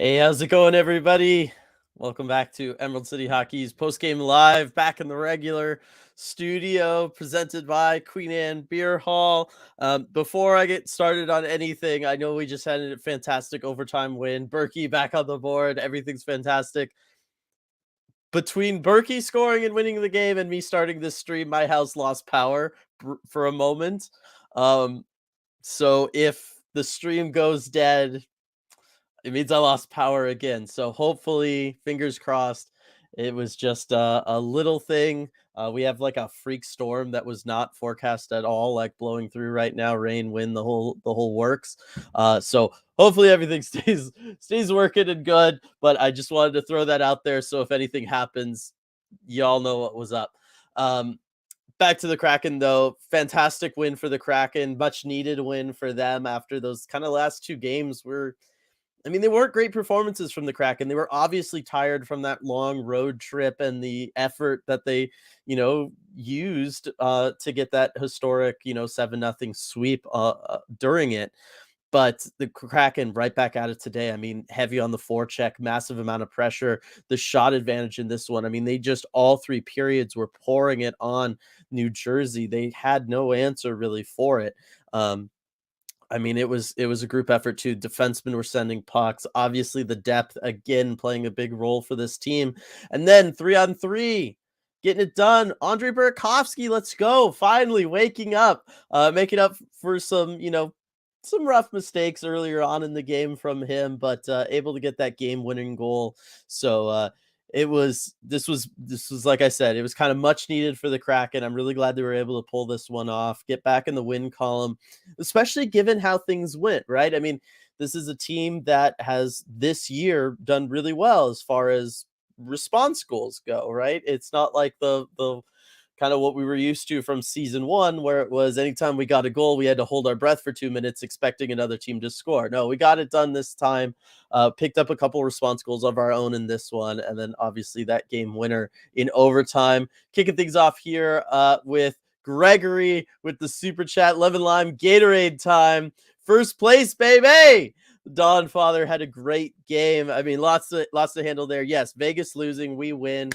Hey, how's it going, everybody? Welcome back to Emerald City Hockey's post-game live, back in the regular studio, presented by Queen Anne Beer Hall. Before I get started on anything, I know we just had a fantastic overtime win. Berkey back on the board. Everything's fantastic. Between Berkey scoring and winning the game and me starting this stream, my house lost power for a moment. So if the stream goes dead, it means I lost power again. So hopefully, fingers crossed, it was just a little thing. We have like a freak storm that was not forecast at all, like blowing through right now, rain, wind, the whole works. So hopefully everything stays working and good. But I just wanted to throw that out there, so if anything happens, y'all know what was up. Back to the Kraken, though. Fantastic win for the Kraken. Much needed win for them after those kind of last two games they weren't great performances from the Kraken. They were obviously tired from that long road trip and the effort that they, used to get that historic, 7-0 sweep during it. But the Kraken right back at it today. Heavy on the forecheck, massive amount of pressure, the shot advantage in this one. They just all three periods were pouring it on New Jersey. They had no answer really for it. It was a group effort too. Defensemen were sending pucks. Obviously, the depth again playing a big role for this team. And then 3-on-3, getting it done. Andre Burakovsky, let's go! Finally waking up, making up for some rough mistakes earlier on in the game from him, but able to get that game-winning goal. So this was like I said, it was kind of much needed for the Kraken. I'm really glad they were able to pull this one off, get back in the win column, especially given how things went, right? This is a team that has this year done really well as far as response goals go, right? It's not like the kind of what we were used to from season one, where it was anytime we got a goal, we had to hold our breath for 2 minutes expecting another team to score. No, we got it done this time. Picked up a couple response goals of our own in this one, and then obviously that game winner in overtime. Kicking things off here with Gregory with the super chat. Lemon Lime Gatorade time. First place, baby. Don Father had a great game. Lots to handle there. Yes, Vegas losing, we win.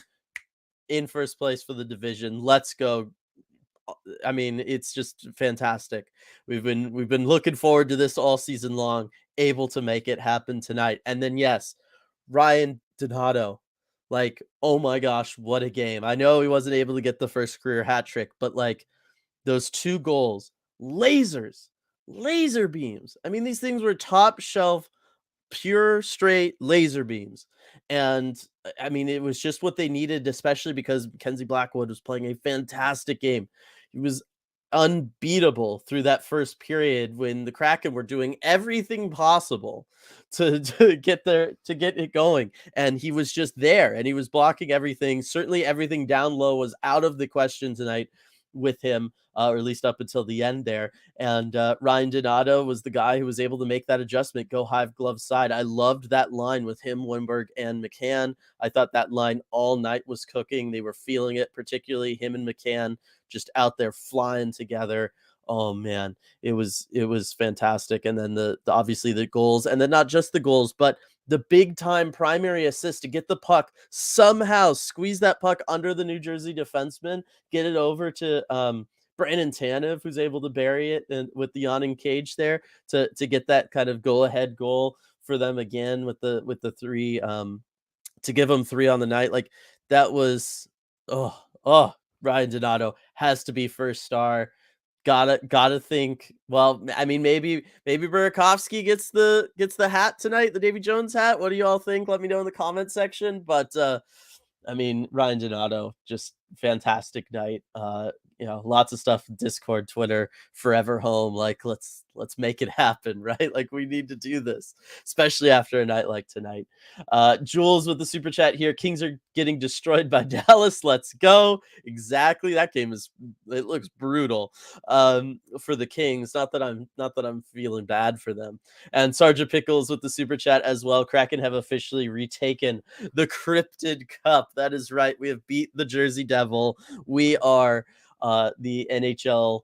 In first place for the division. Let's go. It's just fantastic. We've been looking forward to this all season long, able to make it happen tonight. And then yes, Ryan Donato. Like, oh my gosh, what a game. I know he wasn't able to get the first career hat trick, but like those two goals, laser beams. These things were top shelf, pure straight laser beams. And it was just what they needed, especially because Mackenzie Blackwood was playing a fantastic game. He was unbeatable through that first period when the Kraken were doing everything possible to get it going. And he was just there and he was blocking everything. Certainly everything down low was out of the question tonight with him, or at least up until the end there. And Ryan Donato was the guy who was able to make that adjustment, go high glove side. I loved that line with him, Wimberg, and McCann. I thought that line all night was cooking. They were feeling it, particularly him and McCann just out there flying together. Oh man, it was fantastic. And then the obviously the goals, and then not just the goals, but the big time primary assist to get the puck, somehow squeeze that puck under the New Jersey defenseman, get it over to Brandon Tanev, who's able to bury it and with the yawning cage there to get that kind of go ahead goal for them again with the three, to give them three on the night. Like that was, Ryan Donato has to be first star. Gotta think. Well, maybe Burakovsky gets the hat tonight, the Davy Jones hat. What do you all think? Let me know in the comment section. But Ryan Donato, just fantastic night. Lots of stuff, Discord, Twitter, forever home. Like, let's make it happen, right? Like, we need to do this, especially after a night like tonight. Jules with the super chat here. Kings are getting destroyed by Dallas. Let's go. Exactly. That game it looks brutal for the Kings. Not that I'm feeling bad for them. And Sergeant Pickles with the super chat as well. Kraken have officially retaken the Cryptid Cup. That is right. We have beat the Jersey Devil. We are the NHL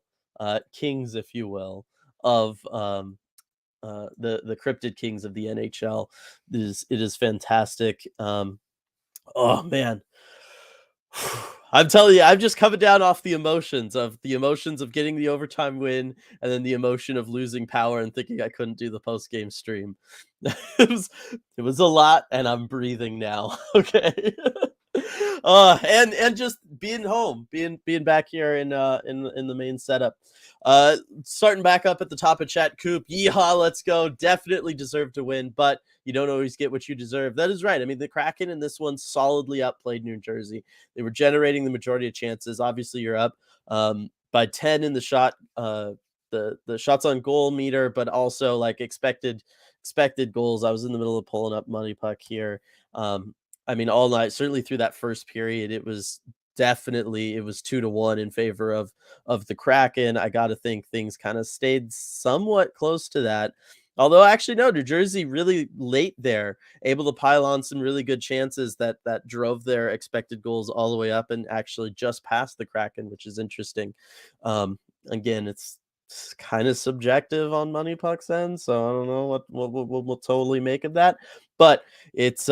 Kings, if you will, of the Cryptid Kings of the NHL. It is fantastic. Oh man, I'm telling you, I'm just coming down off the emotions of getting the overtime win, and then the emotion of losing power and thinking I couldn't do the post game stream. it was it was a lot, and I'm breathing now. Okay. And just being home, being back here in the main setup. Starting back up at the top of chat, Coop. Yeehaw, let's go. Definitely deserve to win, but you don't always get what you deserve. That is right. I mean, the Kraken in this one solidly outplayed New Jersey. They were generating the majority of chances. Obviously, you're up by 10 in the the shots on goal meter, but also like expected goals. I was in the middle of pulling up Money Puck here. I mean, all night, certainly through that first period, it was 2-1 in favor of the Kraken. I got to think things kind of stayed somewhat close to that. Although actually no, New Jersey really late there, able to pile on some really good chances that drove their expected goals all the way up and actually just past the Kraken, which is interesting. Again, it's kind of subjective on Money Puck's end, so I don't know what we'll totally make of that. But it's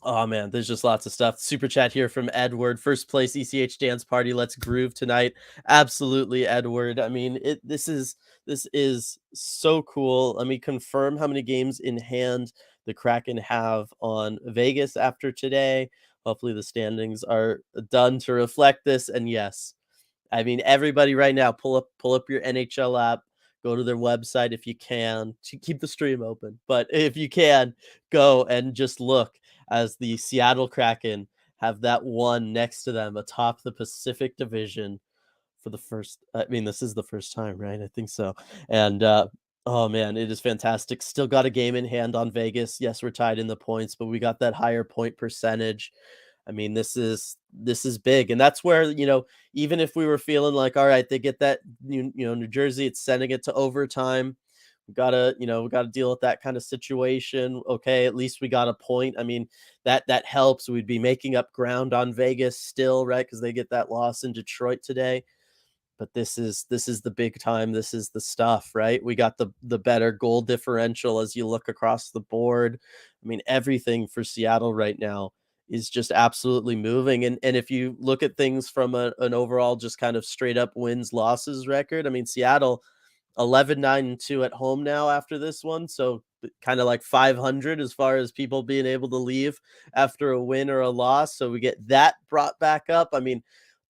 oh man, there's just lots of stuff. Super chat here from Edward. First place ECH dance party. Let's groove tonight. Absolutely, Edward. I mean, this is so cool. Let me confirm how many games in hand the Kraken have on Vegas after today. Hopefully the standings are done to reflect this. And yes, I mean, everybody right now, pull up your NHL app, go to their website if you can, to keep the stream open. But if you can, go and just look as the Seattle Kraken have that one next to them atop the Pacific Division for the first. I mean, this is the first time, right? I think so. And oh man, it is fantastic. Still got a game in hand on Vegas. Yes, we're tied in the points, but we got that higher point percentage. I mean, this is big, and that's where even if we were feeling like, all right, they get that, New Jersey, it's sending it to overtime. We gotta deal with that kind of situation. Okay, at least we got a point. I mean, that helps. We'd be making up ground on Vegas still, right? Because they get that loss in Detroit today. But this is the big time. This is the stuff, right? We got the better goal differential as you look across the board. I mean, everything for Seattle right now is just absolutely moving. And if you look at things from an overall just kind of straight up wins losses record, I mean, Seattle 11-9-2 at home now after this one. So kind of like 500 as far as people being able to leave after a win or a loss. So we get that brought back up. I mean,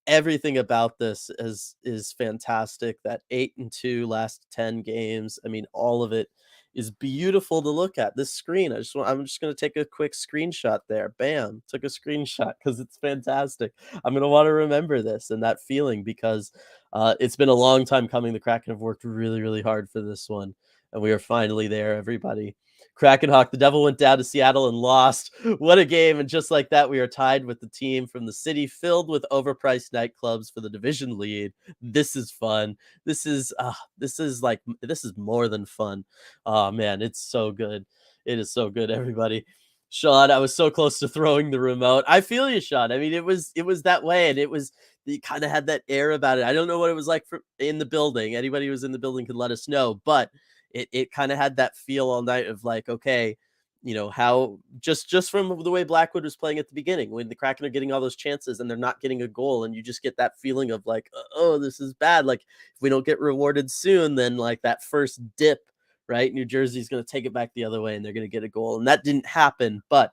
everything about this is fantastic. That 8-2 last 10 games. I mean, all of it is beautiful to look at. This screen, I'm just gonna take a quick screenshot there. Bam, took a screenshot because it's fantastic. I'm gonna want to remember this and that feeling because it's been a long time coming. The Kraken have worked really, really hard for this one, and we are finally there, everybody. Kraken Hawk, the Devil went down to Seattle and lost. What a game. And just like that, we are tied with the team from the city filled with overpriced nightclubs for the division lead. This is fun. This is more than fun. Oh man, it's so good. It is so good, everybody. Sean, I was so close to throwing the remote. I feel you, Sean. I mean, it was that way, and it kind of had that air about it. I don't know what it was like in the building. Anybody who was in the building could let us know, but it kind of had that feel all night of like, okay, how just from the way Blackwood was playing at the beginning, when the Kraken are getting all those chances and they're not getting a goal, and you just get that feeling of like, oh, this is bad. Like if we don't get rewarded soon, then like that first dip, right? New Jersey's going to take it back the other way and they're going to get a goal, and that didn't happen, but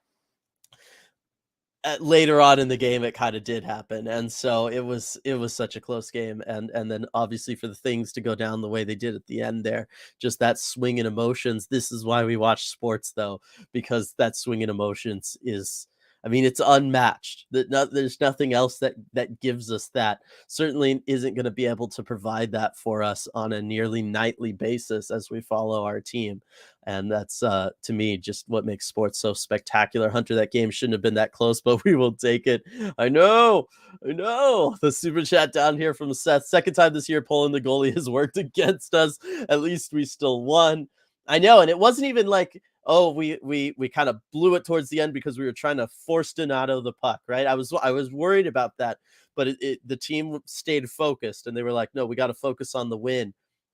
later on in the game it kind of did happen, and so it was such a close game, and then obviously for the things to go down the way they did at the end there, just that swing in emotions. This is why we watch sports, though, because that swing in emotions is, I mean, it's unmatched. There's nothing else that gives us that. Certainly isn't going to be able to provide that for us on a nearly nightly basis as we follow our team. And that's to me just what makes sports so spectacular. Hunter, that game shouldn't have been that close, but we will take it. I know. The super chat down here from Seth. Second time this year pulling the goalie has worked against us. At least we still won. I know, and it wasn't even like, oh, we kind of blew it towards the end because we were trying to force Donato the puck, right? I was worried about that, but the team stayed focused, and they were like, no, we got to focus on the win.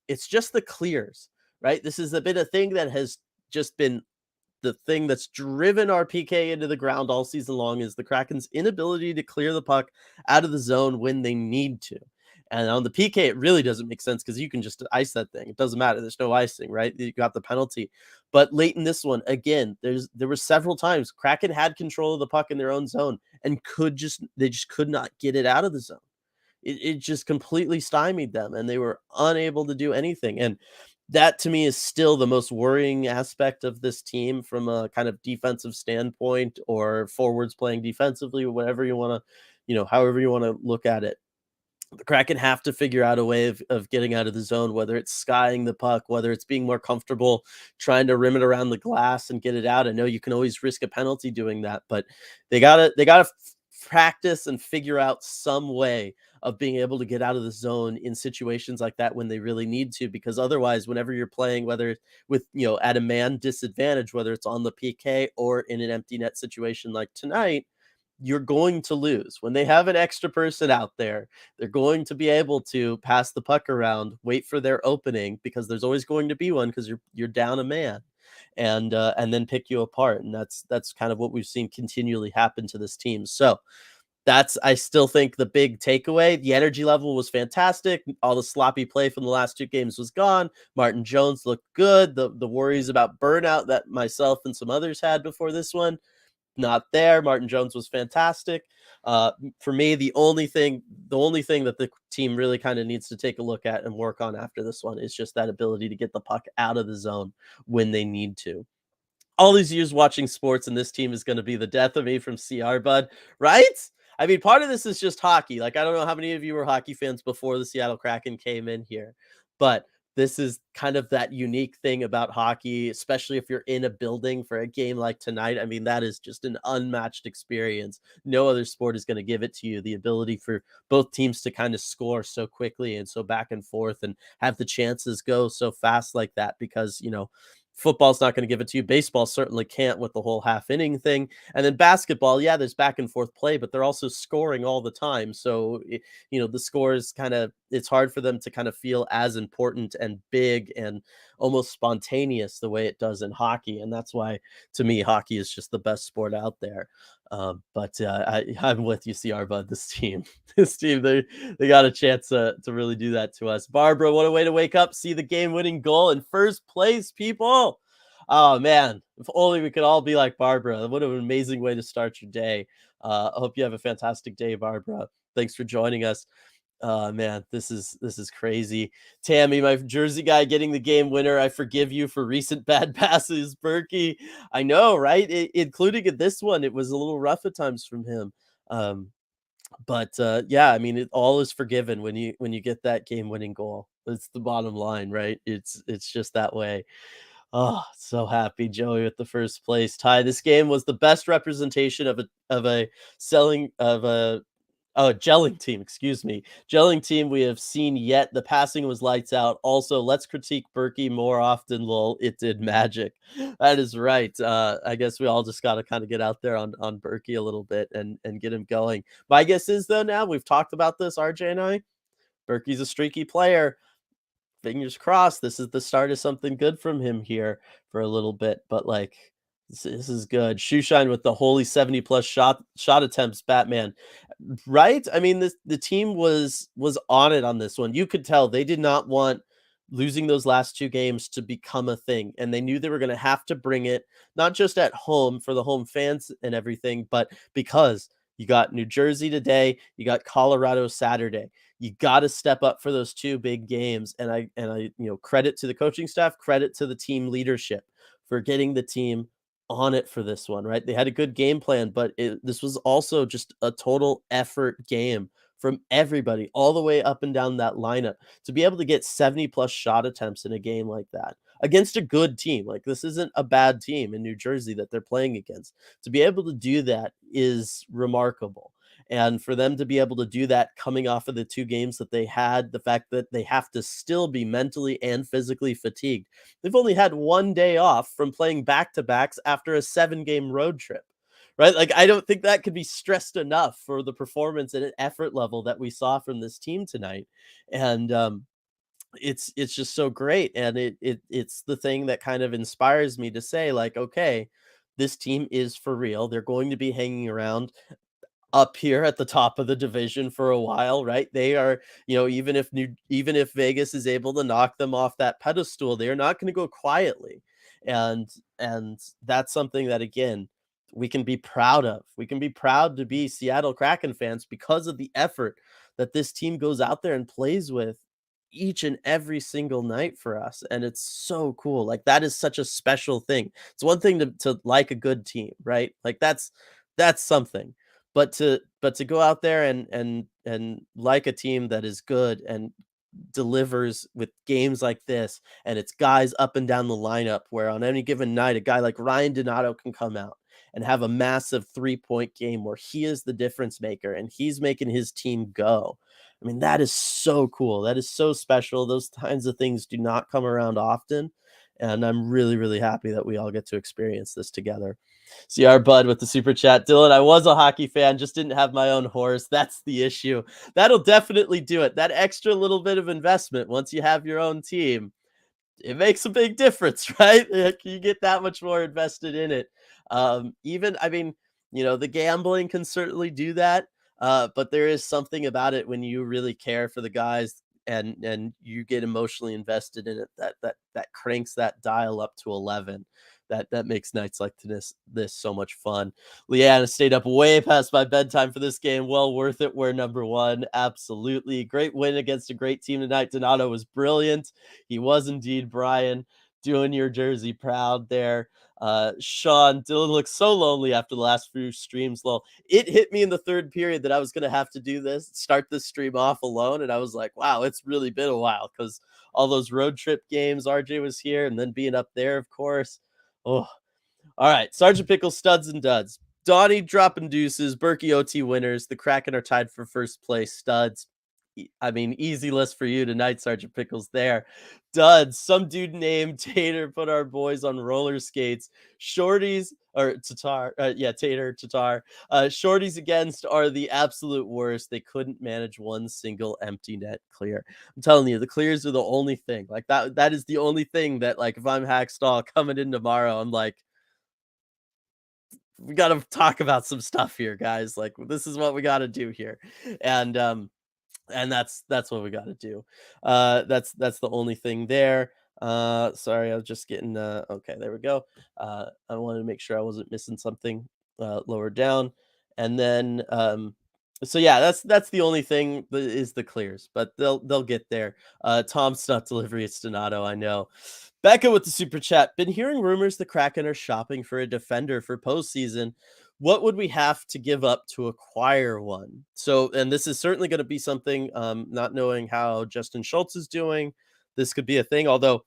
It's just the clears, right? This has been a thing that has just been the thing that's driven our PK into the ground all season long is the Kraken's inability to clear the puck out of the zone when they need to. And on the PK, it really doesn't make sense because you can just ice that thing. It doesn't matter. There's no icing, right? You got the penalty. But late in this one, again, there were several times Kraken had control of the puck in their own zone and they just could not get it out of the zone. It just completely stymied them, and they were unable to do anything, and that to me is still the most worrying aspect of this team from a kind of defensive standpoint or forwards playing defensively, whatever you wanna however you wanna look at it. The Kraken have to figure out a way of getting out of the zone, whether it's skying the puck, whether it's being more comfortable trying to rim it around the glass and get it out. I know you can always risk a penalty doing that, but they gotta practice and figure out some way of being able to get out of the zone in situations like that when they really need to, because otherwise, whenever you're playing, whether with at a man disadvantage, whether it's on the PK or in an empty net situation like tonight, you're going to lose. When they have an extra person out there, they're going to be able to pass the puck around, wait for their opening because there's always going to be one because you're down a man, and then pick you apart. And that's kind of what we've seen continually happen to this team. So that's I still think the big takeaway. The energy level was fantastic. All the sloppy play from the last two games was gone. Martin Jones looked good. The worries about burnout that myself and some others had before this one, not there. Martin Jones was fantastic. For me, the only thing that the team really kind of needs to take a look at and work on after this one is just that ability to get the puck out of the zone when they need to. All these years watching sports, and this team is going to be the death of me from CR, bud. Right? I mean, part of this is just hockey. Like, I don't know how many of you were hockey fans before the Seattle Kraken came in here, but this is kind of that unique thing about hockey, especially if you're in a building for a game like tonight. I mean, that is just an unmatched experience. No other sport is going to give it to you. The ability for both teams to kind of score so quickly and so back and forth and have the chances go so fast like that because, football's not going to give it to you. Baseball certainly can't with the whole half inning thing. And then basketball, yeah, there's back and forth play, but they're also scoring all the time. So, the scores it's hard for them to kind of feel as important and big and almost spontaneous the way it does in hockey. And that's why, to me, hockey is just the best sport out there. I'm with you, CR Bud. This team, this team, they got a chance to really do that to us. Barbara, what a way to wake up, see the game-winning goal in first place, people. Oh man, if only we could all be like Barbara. What an amazing way to start your day. I hope you have a fantastic day, Barbara. Thanks for joining us. Man, this is crazy. Tammy, my Jersey guy, getting the game winner. I forgive you for recent bad passes, Berkey. I know, right? Including in this one, it was a little rough at times from him. Um, but yeah, I mean, it all is forgiven when you get that game winning goal. It's the bottom line, right? It's just that way. Oh, so happy, Joey, with the first place tie. This game was the best representation of a selling of a oh, gelling team, excuse me. Gelling team we have seen yet. The passing was lights out. Also, let's critique Berkey more often, lol. It did magic. That is right. I guess we all just got to kind of get out there on Berkey a little bit and get him going. My guess is, though, now we've talked about this, RJ and I. Berkey's a streaky player. Fingers crossed this is the start of something good from him here for a little bit, but like this is good. Shoeshine with the holy 70 plus shot attempts, Batman. Right? I mean, the team was on it on this one. You could tell they did not want losing those last two games to become a thing, and they knew they were going to have to bring it not just at home for the home fans and everything, but because you got New Jersey today, you got Colorado Saturday. You got to step up for those two big games, and I credit to the coaching staff, credit to the team leadership for getting the team on it for this one, right? They had a good game plan, but this was also just a total effort game from everybody all the way up and down that lineup to be able to get 70 plus shot attempts in a game like that against a good team. Like, this isn't a bad team in New Jersey that they're playing against. To be able to do that is remarkable. And for them to be able to do that coming off of the two games that they had, the fact that they have to still be mentally and physically fatigued. They've only had one day off from playing back-to-backs after a 7-game road trip, right? Like, I don't think that could be stressed enough for the performance and effort level that we saw from this team tonight. And it's just so great, and it's the thing that kind of inspires me to say, like, "Okay, this team is for real. They're going to be hanging around up here at the top of the division for a while, right? They are, even if Vegas is able to knock them off that pedestal, they're not going to go quietly. And and that's something that, again, we can be proud of. We can be proud to be Seattle Kraken fans because of the effort that this team goes out there and plays with each and every single night for us. And it's so cool. Like, that is such a special thing. It's one thing to like a good team, right? Like, that's something, but to go out there and like a team that is good and delivers with games like this, and it's guys up and down the lineup where on any given night, a guy like Ryan Donato can come out and have a massive 3-point game where he is the difference maker and he's making his team go. I mean, that is so cool. That is so special. Those kinds of things do not come around often. And I'm really, really happy that we all get to experience this together. See our bud with the super chat. Dylan, I was a hockey fan, just didn't have my own horse. That's the issue. That'll definitely do it. That extra little bit of investment once you have your own team, it makes a big difference, right? Like, you get that much more invested in it. Even, I mean, the gambling can certainly do that. But there is something about it when you really care for the guys and you get emotionally invested in it that cranks that dial up to 11. That makes nights like this so much fun. Leanna stayed up way past my bedtime for this game. Well worth it. We're number one. Absolutely. Great win against a great team tonight. Donato was brilliant. He was indeed, Brian, doing your jersey proud there. Sean, Dylan looks so lonely after the last few streams. Lol. It hit me in the third period that I was going to have to do this, start this stream off alone. And I was like, wow, it's really been a while because all those road trip games, RJ was here, and then being up there, of course. Oh, all right. Sergeant Pickle, studs and duds. Donnie dropping deuces. Berkey OT winners. The Kraken are tied for first place. Studs. I mean, easy list for you tonight, Sergeant Pickles there. Duds, some dude named Tater put our boys on roller skates. Shorties, or Tatar, Tater, Tatar. Shorties against are the absolute worst. They couldn't manage one single empty net clear. I'm telling you, the clears are the only thing. Like, that is the only thing that, like, if I'm Hackstall coming in tomorrow, I'm like, we got to talk about some stuff here, guys. Like, this is what we got to do here. And that's what we got to do. That's the only thing there. Sorry, I was just getting okay, there we go. I wanted to make sure I wasn't missing something lower down. And then so yeah, that's the only thing that is the clears, but they'll get there. Tom's not delivery, it's Donato, I know. Becca with the super chat. Been hearing rumors the Kraken are shopping for a defender for postseason. What would we have to give up to acquire one? So, and this is certainly going to be something, not knowing how Justin Schultz is doing, this could be a thing. Although,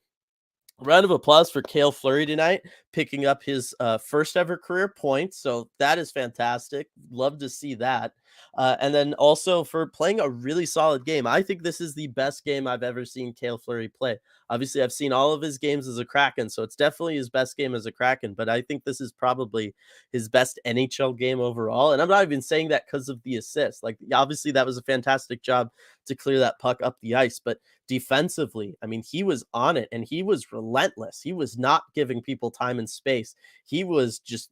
round of applause for Cale Fleury tonight, picking up his first ever career point. So that is fantastic. Love to see that. And then also for playing a really solid game. I think this is the best game I've ever seen Cale Fleury play. Obviously, I've seen all of his games as a Kraken, so it's definitely his best game as a Kraken. But I think this is probably his best NHL game overall. And I'm not even saying that because of the assist. Like, obviously, that was a fantastic job to clear that puck up the ice. But defensively, I mean, he was on it and he was relentless. He was not giving people time and space. He was just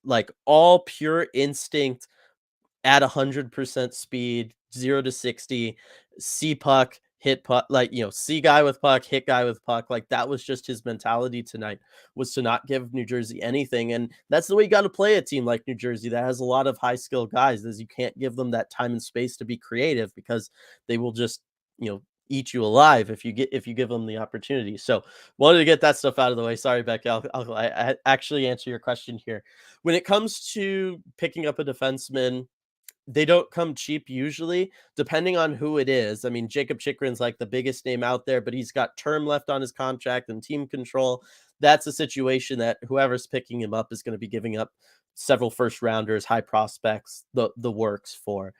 like all pure instinct at 100% speed, 0 to 60, see puck, hit puck, like, see guy with puck, hit guy with puck. Like, that was just his mentality tonight, was to not give New Jersey anything. And that's the way you got to play a team like New Jersey that has a lot of high skill guys, is you can't give them that time and space to be creative because they will just, eat you alive if you give them the opportunity. So wanted to get that stuff out of the way. Sorry, Becky. I actually answer your question here. When it comes to picking up a defenseman, they don't come cheap usually, depending on who it is. I mean, Jacob Chikrin's like the biggest name out there, but he's got term left on his contract and team control. That's a situation that whoever's picking him up is going to be giving up several first rounders, high prospects, the works for.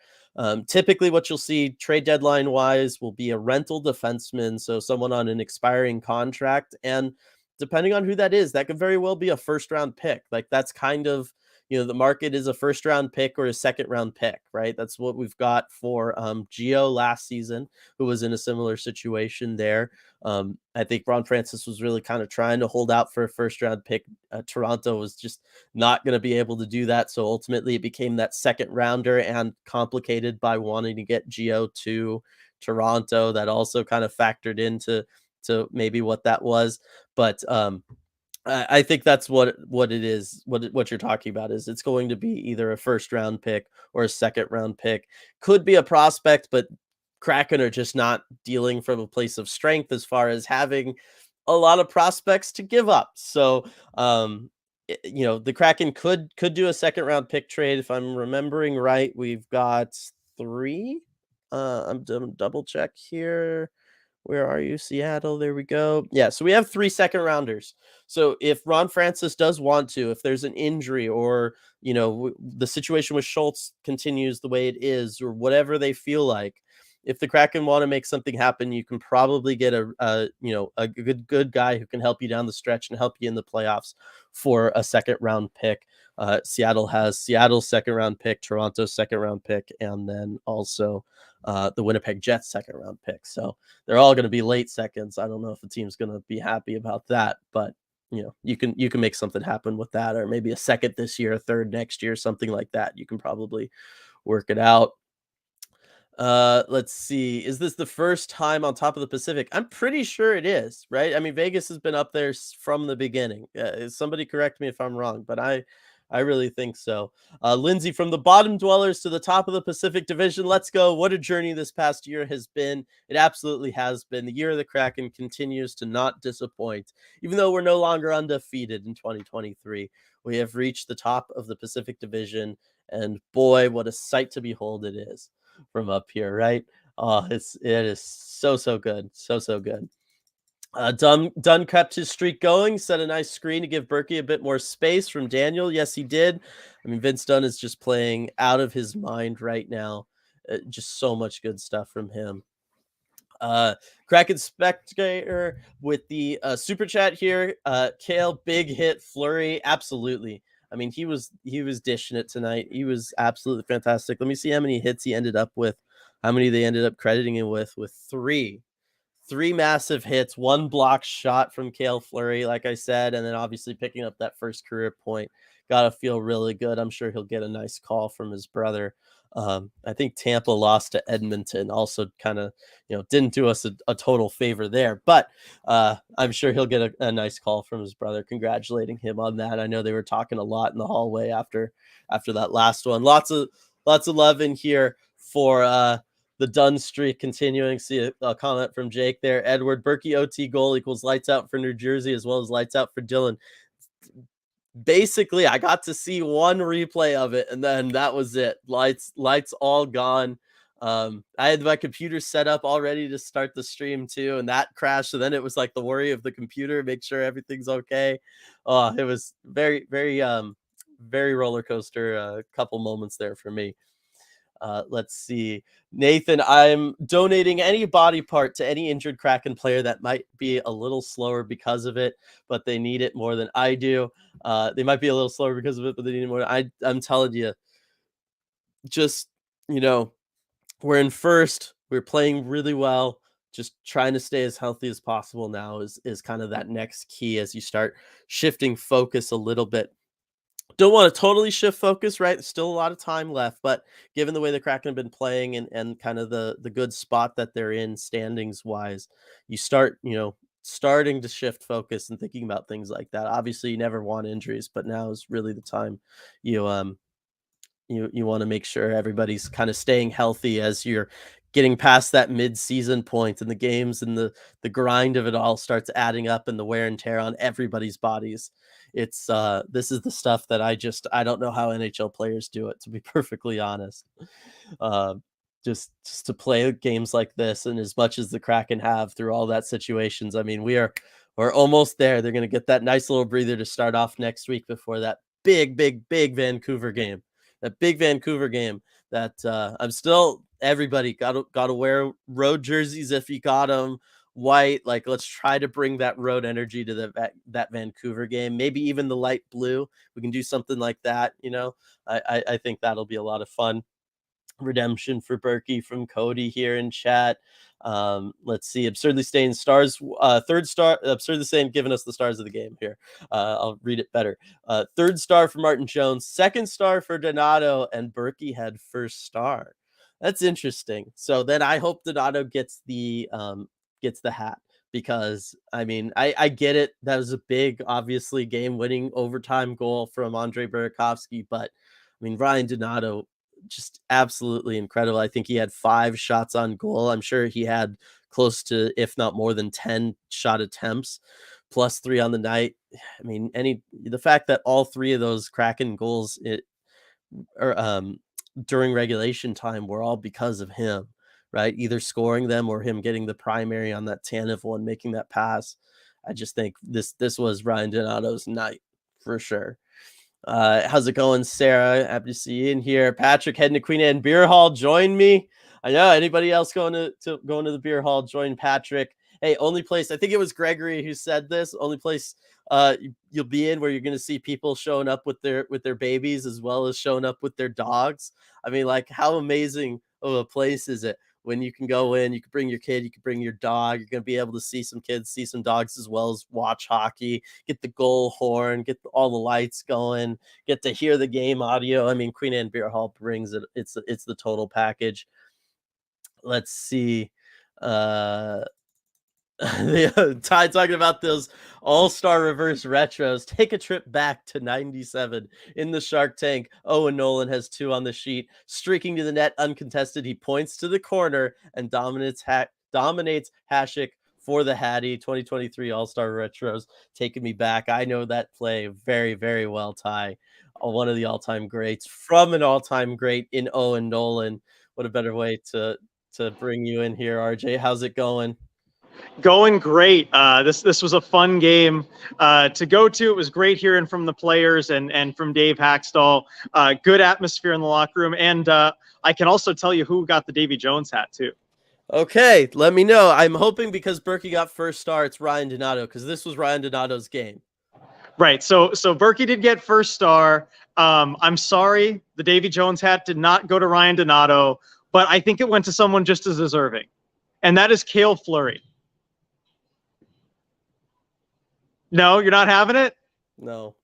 Typically, what you'll see trade deadline wise will be a rental defenseman, so someone on an expiring contract. And depending on who that is, that could very well be a first round pick. Like, that's kind of the market is a first round pick or a second round pick, right? That's what we've got for Gio last season, who was in a similar situation there. I think Ron Francis was really kind of trying to hold out for a first round pick. Toronto was just not going to be able to do that. So ultimately, it became that second rounder, and complicated by wanting to get Gio to Toronto. That also kind of factored into maybe what that was. But I think that's what it is. What you're talking about is it's going to be either a first round pick or a second round pick. Could be a prospect, but Kraken are just not dealing from a place of strength as far as having a lot of prospects to give up. So, the Kraken could do a second round pick trade if I'm remembering right. We've got three. I'm double check here. Where are you, Seattle? There we go. Yeah, so we have 3 second rounders. So if Ron Francis does want to, if there's an injury, or the situation with Schultz continues the way it is, or whatever they feel like, if the Kraken want to make something happen, you can probably get a good guy who can help you down the stretch and help you in the playoffs for a second round pick. Seattle has Seattle's second round pick, Toronto's second round pick, and then also the Winnipeg Jets second round pick. So they're all going to be late seconds. I don't know if the team's going to be happy about that, but you can make something happen with that, or maybe a second this year, a third next year, something like that. You can probably work it out. Let's see. Is this the first time on top of the Pacific? I'm pretty sure it is, right? I mean, Vegas has been up there from the beginning. Somebody correct me if I'm wrong, but I really think so. Lindsay, from the bottom dwellers to the top of the Pacific Division, let's go. What a journey this past year has been. It absolutely has been. The year of the Kraken continues to not disappoint. Even though we're no longer undefeated in 2023, we have reached the top of the Pacific Division, and boy, what a sight to behold it is from up here, right? Oh, it is so good, so good. Dunn kept his streak going, set a nice screen to give Berkey a bit more space from Daniel. Yes, he did. I mean, Vince Dunn is just playing out of his mind right now. Just so much good stuff from him. Kraken Spectator with the super chat here. Kale, big hit, Flurry, absolutely. I mean, he was dishing it tonight. He was absolutely fantastic. Let me see how many hits he ended up with. How many they ended up crediting him with 3 massive hits, 1 block shot from Kale Fleury, like I said, and then obviously picking up that first career point. Got to feel really good. I'm sure he'll get a nice call from his brother. I think Tampa lost to Edmonton, also kind of, didn't do us a total favor there, but I'm sure he'll get a nice call from his brother congratulating him on that. I know they were talking a lot in the hallway after that last one. Lots of love in here for the Dunn streak continuing. See a comment from Jake there. Edward, Berkey OT goal equals lights out for New Jersey as well as lights out for Dylan. Basically, I got to see one replay of it, and then that was it. Lights all gone. I had my computer set up all ready to start the stream too, and that crashed. And then it was like the worry of the computer, make sure everything's okay. Oh, it was very, very, very roller coaster. Couple moments there for me. Let's see. Nathan, I'm donating any body part to any injured Kraken player that might be a little slower because of it, but they need it more than I do. They might be a little slower because of it, but they need it more. I'm telling you, just, we're in first. We're playing really well. Just trying to stay as healthy as possible now is kind of that next key as you start shifting focus a little bit. Don't want to totally shift focus, right? There's still a lot of time left, but given the way the Kraken have been playing and kind of the good spot that they're in standings wise, you start, starting to shift focus and thinking about things like that. Obviously, you never want injuries, but now is really the time you want to make sure everybody's kind of staying healthy as you're getting past that mid-season point, and the games and the grind of it all starts adding up, and the wear and tear on everybody's bodies. It's this is the stuff that I don't know how NHL players do it, to be perfectly honest. Uh, just to play games like this, and as much as the Kraken have through all that situations, I mean, we're almost there. They're going to get that nice little breather to start off next week before that big Vancouver game. That big Vancouver game that I'm still, everybody got to wear road jerseys if you got them, white. Like, let's try to bring that road energy to that Vancouver game. Maybe even the light blue. We can do something like that. I think that'll be a lot of fun. Redemption for Berkey from Cody here in chat. Let's see. Absurdly Stained stars. Third star. Absurdly Stained giving us the stars of the game here. I'll read it better. Third star for Martin Jones. Second star for Donato, and Berkey had first star. That's interesting. So then I hope Donato gets the hat, because I mean, I get it. That was a big, obviously game-winning overtime goal from Andre Burakovsky, but I mean, Ryan Donato, just absolutely incredible. I think he had 5 shots on goal. I'm sure he had close to, if not more than 10 shot attempts, plus 3 on the night. I mean, the fact that all 3 of those Kraken goals during regulation time were all because of him, right? Either scoring them or him getting the primary on that Tanev one, making that pass. I just think this was Ryan Donato's night for sure. How's it going, Sarah? Happy to see you in here. Patrick, heading to Queen Anne Beer Hall. Join me. I know. Anybody else going to the beer hall? Join Patrick. Hey, only place, I think it was Gregory who said this. Only place you'll be in where you're going to see people showing up with their babies as well as showing up with their dogs. I mean, like, how amazing of a place is it when you can go in, you can bring your kid, you can bring your dog, you're going to be able to see some kids, see some dogs, as well as watch hockey, get the goal horn, get all the lights going, get to hear the game audio. I mean, Queen Anne Beer Hall brings it. It's the total package. Let's see. Ty talking about those all-star reverse retros. Take a trip back to 97 in the Shark Tank. Owen Nolan has 2 on the sheet. Streaking to the net uncontested. He points to the corner and dominates Hasek for the Hattie. 2023 all-star retros taking me back. I know that play very, very well, Ty. One of the all-time greats from an all-time great in Owen Nolan. What a better way to bring you in here, RJ. How's it going? Going great. This was a fun game to go to. It was great hearing from the players and from Dave Hackstall. Good atmosphere in the locker room. And I can also tell you who got the Davy Jones hat, too. Okay, let me know. I'm hoping because Berkey got first star, it's Ryan Donato, because this was Ryan Donato's game. Right. So Berkey did get first star. I'm sorry, the Davy Jones hat did not go to Ryan Donato, but I think it went to someone just as deserving. And that is Cale Fleury. No, you're not having it? No.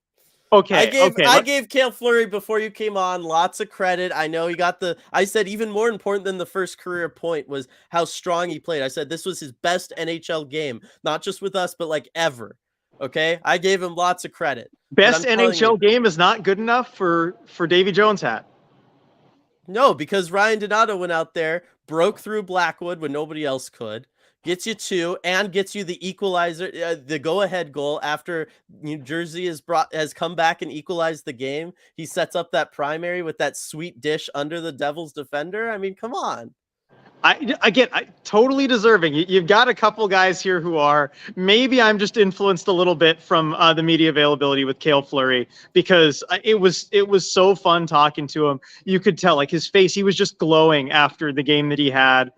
Okay. I gave Cale Fleury before you came on lots of credit. I know he got I said even more important than the first career point was how strong he played. I said this was his best NHL game, not just with us, but like ever. Okay. I gave him lots of credit. Best NHL game is not good enough for Davy Jones hat. No, because Ryan Donato went out there, broke through Blackwood when nobody else could. Gets you 2 and gets you the equalizer, the go-ahead goal after New Jersey has come back and equalized the game. He sets up that primary with that sweet dish under the Devils defender. I mean, come on. I totally deserving. You've got a couple guys here who are. Maybe I'm just influenced a little bit from the media availability with Cale Fleury, because it was so fun talking to him. You could tell, like, his face, he was just glowing after the game that he had,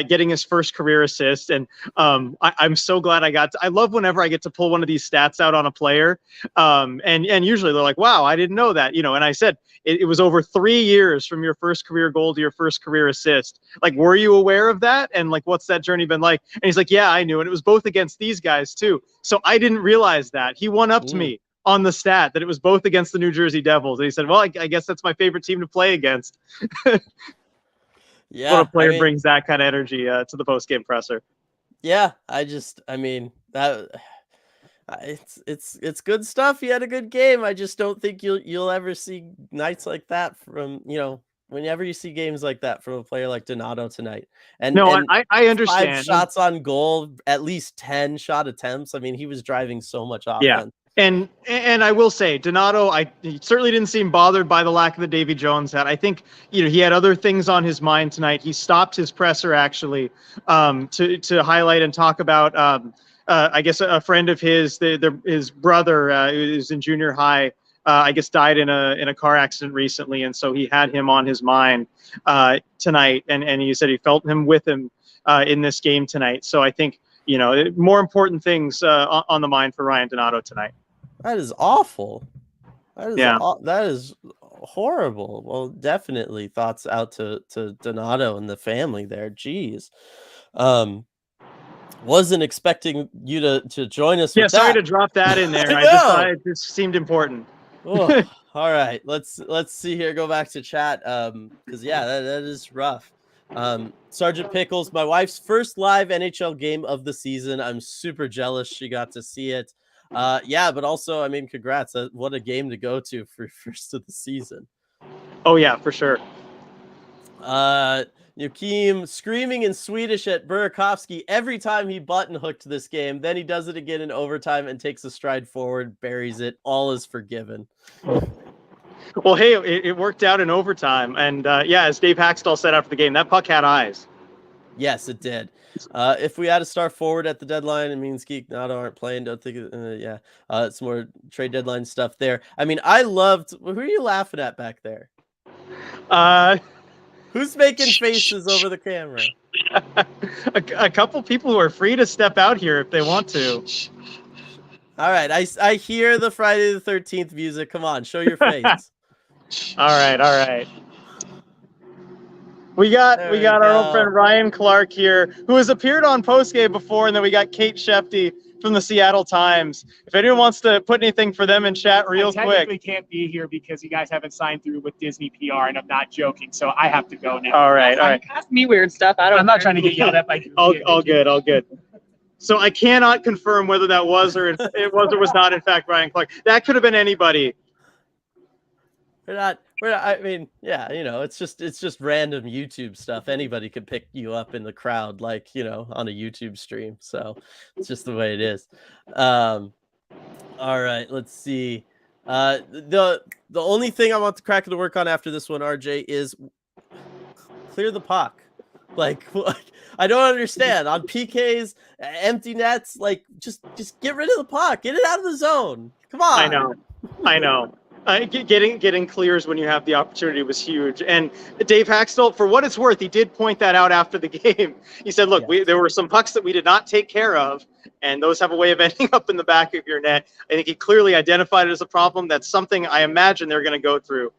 getting his first career assist. And I'm so glad I love whenever I get to pull one of these stats out on a player. And usually they're like, wow, I didn't know that, and I said, it was over 3 years from your first career goal to your first career assist. Like, were you aware of that? And like, what's that journey been like? And he's like, yeah, I knew. And it was both against these guys too. So I didn't realize that. He won up to me on the stat that it was both against the New Jersey Devils. And he said, well, I guess that's my favorite team to play against. Yeah. When a player brings that kind of energy to the post-game presser. Yeah. I mean, that it's good stuff. He had a good game. I just don't think you'll ever see nights like that from, whenever you see games like that from a player like Donato tonight. And I understand. 5 shots on goal, at least 10 shot attempts. I mean, he was driving so much offense. Yeah. And I will say, Donato, he certainly didn't seem bothered by the lack of the Davy Jones hat. I think, he had other things on his mind tonight. He stopped his presser actually to highlight and talk about I guess a friend of his, his brother, who's in junior high, I guess died in a car accident recently, and so he had him on his mind tonight, and he said he felt him with him in this game tonight. So I think more important things on the mind for Ryan Donato tonight. That is awful. Yeah. That is horrible. Well, definitely thoughts out to Donato and the family there. Jeez. Wasn't expecting you to join us with sorry that. to drop that in there. I I just thought know. it just seemed important. Oh, all right. Let's see here. Go back to chat. Because yeah, that is rough. Sergeant Pickles, my wife's first live NHL game of the season. I'm super jealous she got to see it. Yeah, but also, I mean, congrats. What a game to go to for first of the season. Oh yeah, for sure. Joachim screaming in Swedish at Burakovsky every time he button hooked this game. Then he does it again in overtime and takes a stride forward, buries it. All is forgiven. Well, hey, it worked out in overtime. And as Dave Haxtell said after the game, that puck had eyes. Yes, it did. If we had a star forward at the deadline, it means Geek Nato aren't playing. Don't think, it's more trade deadline stuff there. I mean, I loved. Who are you laughing at back there? Who's making faces over the camera? A couple people who are free to step out here if they want to. All right, I hear the Friday the 13th music. Come on, show your face. All right. We got our old friend Ryan Clark here, who has appeared on Postgame before, and then we got Kate Shefty from the Seattle Times. If anyone wants to put anything for them in chat real quick. I technically can't be here because you guys haven't signed through with Disney PR, and I'm not joking, so I have to go now. All right. Ask me weird stuff. I'm not trying to get yelled at by all good. So I cannot confirm whether that was or it was or was not in fact Ryan Clark. That could have been anybody. We're not. I mean, yeah, it's just random YouTube stuff. Anybody could pick you up in the crowd, like, on a YouTube stream. So it's just the way it is. All right, let's see. The only thing I want the Kraken to work on after this one, RJ, is clear the puck. Like I don't understand on PKs, empty nets. Like just get rid of the puck, get it out of the zone. Come on. I know. Getting clears when you have the opportunity was huge. And Dave Haxtell, for what it's worth, he did point that out after the game. He said, look, there were some pucks that we did not take care of, and those have a way of ending up in the back of your net. I think he clearly identified it as a problem. That's something I imagine they're going to go through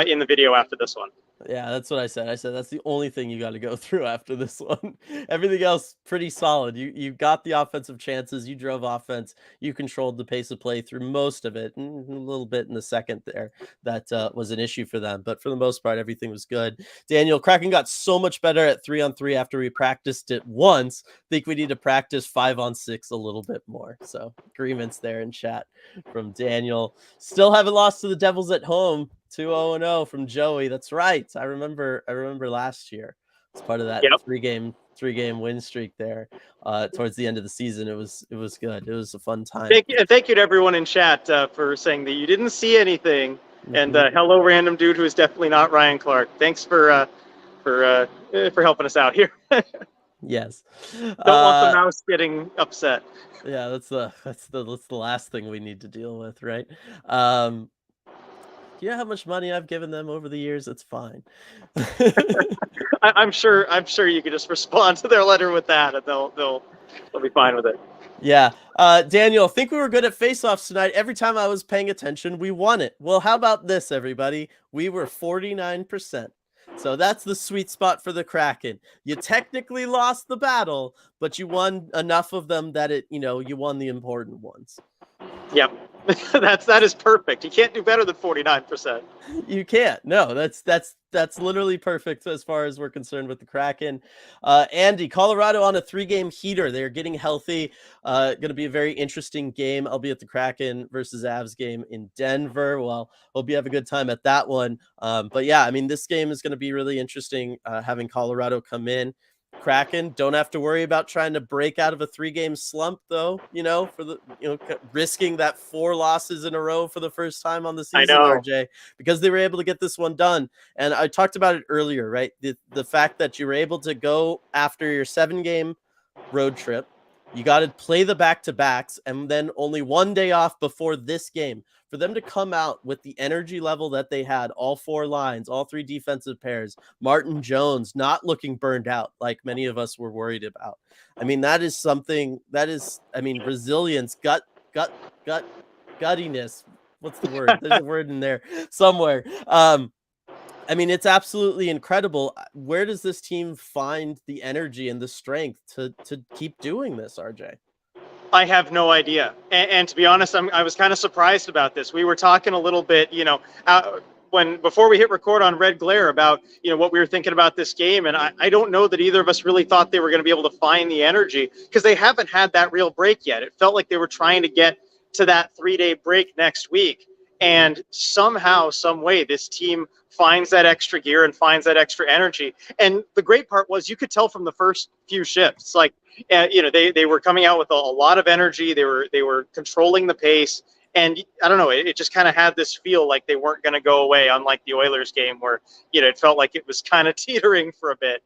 in the video after this one. Yeah, that's what I said. I said that's the only thing you got to go through after this one. Everything else pretty solid. You got the offensive chances. You drove offense. You controlled the pace of play through most of it. A little bit in the second there that was an issue for them, but for the most part, everything was good. Daniel, Kraken got so much better at 3-on-3 after we practiced it once. Think we need to practice 5-on-6 a little bit more. So agreements there in chat from Daniel. Still haven't lost to the Devils at home. 2-0 from Joey. That's right. I remember last year. It's part of that three game win streak there. Towards the end of the season, it was good. It was a fun time. Thank you to everyone in chat for saying that you didn't see anything. And hello, random dude who is definitely not Ryan Clark. Thanks for helping us out here. Yes. Don't want the mouse getting upset. Yeah, that's the last thing we need to deal with, right? You know how much money I've given them over the years? It's fine. I'm sure you could just respond to their letter with that, and they'll be fine with it. Yeah. Daniel, I think we were good at faceoffs tonight. Every time I was paying attention, we won it. Well, how about this, everybody? We were 49%. So that's the sweet spot for the Kraken. You technically lost the battle, but you won enough of them that you won the important ones. Yep. that is perfect. You can't do better than 49%. You can't. No, that's literally perfect as far as we're concerned with the Kraken. Andy, Colorado on a 3-game heater. They're getting healthy. Going to be a very interesting game. I'll be at the Kraken versus Avs game in Denver. Well, hope you have a good time at that one. But yeah, I mean, this game is going to be really interesting, having Colorado come in. Kraken don't have to worry about trying to break out of a 3-game slump, though, for the risking that 4 losses in a row for the first time on the season, RJ, because they were able to get this one done. And I talked about it earlier, right? The fact that you were able to go after your 7-game road trip, You got to play the back-to-backs, and then only one day off before this game. For them to come out with the energy level that they had, all 4 lines, all 3 defensive pairs, Martin Jones not looking burned out like many of us were worried about. I mean, that is something that is, I mean, resilience, guttiness. What's the word? There's a word in there somewhere. I mean, it's absolutely incredible. Where does this team find the energy and the strength to keep doing this, RJ? I have no idea. And to be honest, I was kind of surprised about this. We were talking a little bit, before we hit record on Red Glare about, what we were thinking about this game. And I don't know that either of us really thought they were going to be able to find the energy because they haven't had that real break yet. It felt like they were trying to get to that 3-day break next week. And somehow, some way, this team finds that extra gear and finds that extra energy. And the great part was you could tell from the first few shifts, like, they were coming out with a lot of energy. They were controlling the pace. And I don't know, it just kind of had this feel like they weren't going to go away, unlike the Oilers game where, it felt like it was kind of teetering for a bit.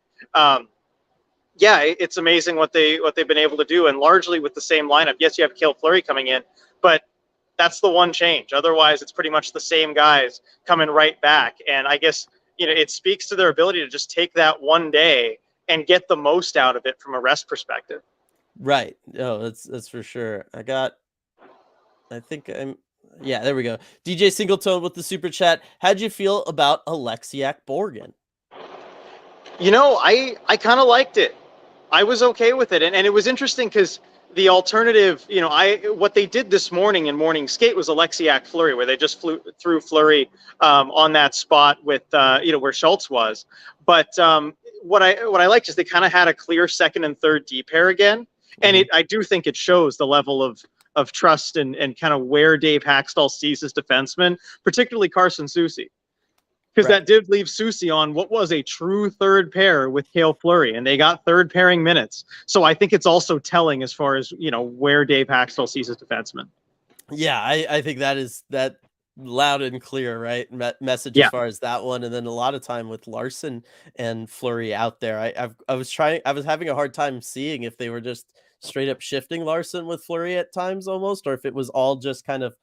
It's amazing what they've been able to do, and largely with the same lineup. Yes, you have Cale Fleury coming in, but that's the one change. Otherwise, it's pretty much the same guys coming right back. And I guess, it speaks to their ability to just take that one day and get the most out of it from a rest perspective. Right. Oh, that's for sure. There we go. DJ Singleton with the super chat. How'd you feel about Alexiak Borgen? I kind of liked it. I was okay with it. And it was interesting because the alternative, what they did this morning in morning skate was Alexiak Fleury, where they just threw Fleury on that spot with, where Schultz was. But what I liked is they kind of had a clear second and third D pair again. And I do think it shows the level of trust and kind of where Dave Haxtell sees his defensemen, particularly Carson Soucy. Because that did leave Soucy on what was a true third pair with Cale Fleury, and they got third pairing minutes. So I think it's also telling as far as, where Dave Haxtell sees his defenseman. Yeah, I think that loud and clear, right? Message as far as that one. And then a lot of time with Larson and Fleury out there. I was having a hard time seeing if they were just straight up shifting Larson with Fleury at times almost, or if it was all just kind of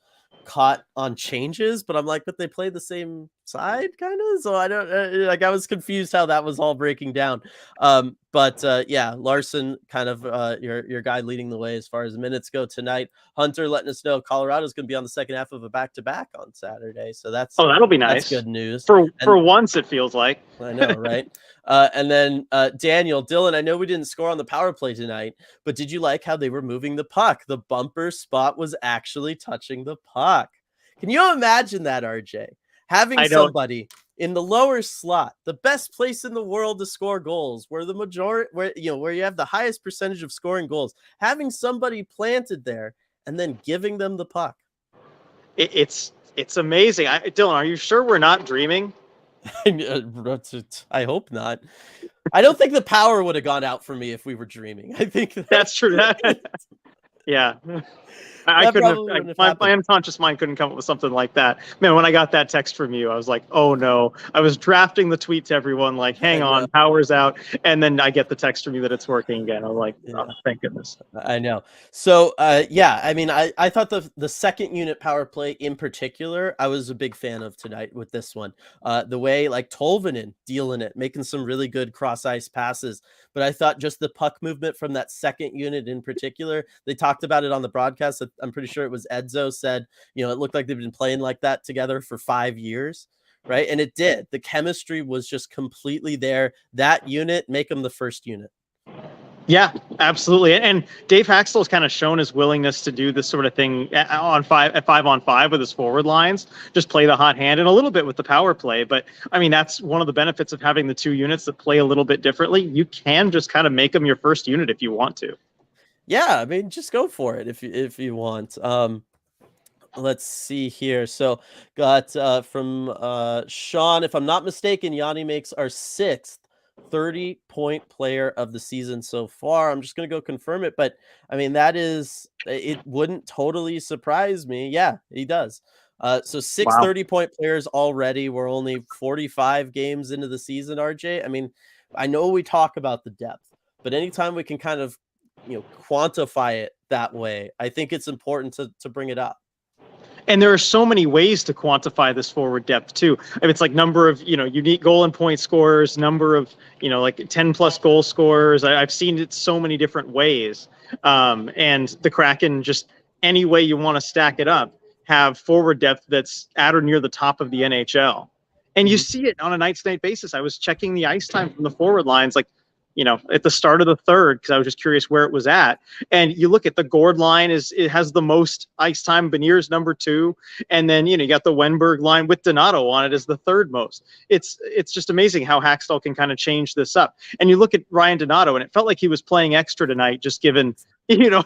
caught on changes, but I'm like, but they play the same side kind of, so I don't I was confused how that was all breaking down. Larson kind of your guy leading the way as far as minutes go tonight. Hunter letting us know Colorado's going to be on the second half of a back-to-back on Saturday, so that'll be nice. That's good news for once, it feels like. I know, right? And then Daniel, Dylan, I know we didn't score on the power play tonight, but did you like how they were moving the puck? The bumper spot was actually touching the puck. Can you imagine that, RJ? Having somebody in the lower slot, the best place in the world to score goals, where you have the highest percentage of scoring goals, having somebody planted there and then giving them the puck. It's amazing. Dylan, are you sure we're not dreaming? I hope not. I don't think the power would have gone out for me if we were dreaming. I think that's true. Yeah. I couldn't my unconscious mind couldn't come up with something like that. Man, when I got that text from you, I was like, oh no. I was drafting the tweet to everyone like, hang on, power's out. And then I get the text from you that it's working again. I'm like, oh, thank goodness. I know. So, I mean, I thought the second unit power play in particular, I was a big fan of tonight with this one. The way like Tolvanen dealing it, making some really good cross ice passes. But I thought just the puck movement from that second unit in particular, they talked about it on the broadcast. I'm pretty sure it was Edzo said, it looked like they've been playing like that together for 5 years, right? And it did. The chemistry was just completely there. That unit, make them the first unit. Yeah, absolutely. And Dave Haxtell has kind of shown his willingness to do this sort of thing at 5-on-5 with his forward lines, just play the hot hand and a little bit with the power play. But I mean, that's one of the benefits of having the two units that play a little bit differently. You can just kind of make them your first unit if you want to. Yeah, I mean, just go for it if you want. Let's see here. So got from Sean, if I'm not mistaken, Yanni makes our 6th 30-point player of the season so far. I'm just going to go confirm it, but I mean, it wouldn't totally surprise me. Yeah, he does. So 6 30-point players already. We're only 45 games into the season, RJ. I mean, I know we talk about the depth, but anytime we can kind of quantify it that way, I think it's important to bring it up. And there are so many ways to quantify this forward depth too. I mean, it's like number of, unique goal and point scorers, number of, like 10 plus goal scorers. I've seen it so many different ways. And the Kraken, just any way you want to stack it up, have forward depth that's at or near the top of the NHL. And you see it on a night-to-night basis. I was checking the ice time from the forward lines, like, at the start of the third, because I was just curious where it was at. And you look at the Gord line, it has the most ice time. Beniers number 2, and then you got the Wenberg line with Donato on it as the third most. It's just amazing how Hackstall can kind of change this up. And you look at Ryan Donato, and it felt like he was playing extra tonight, just given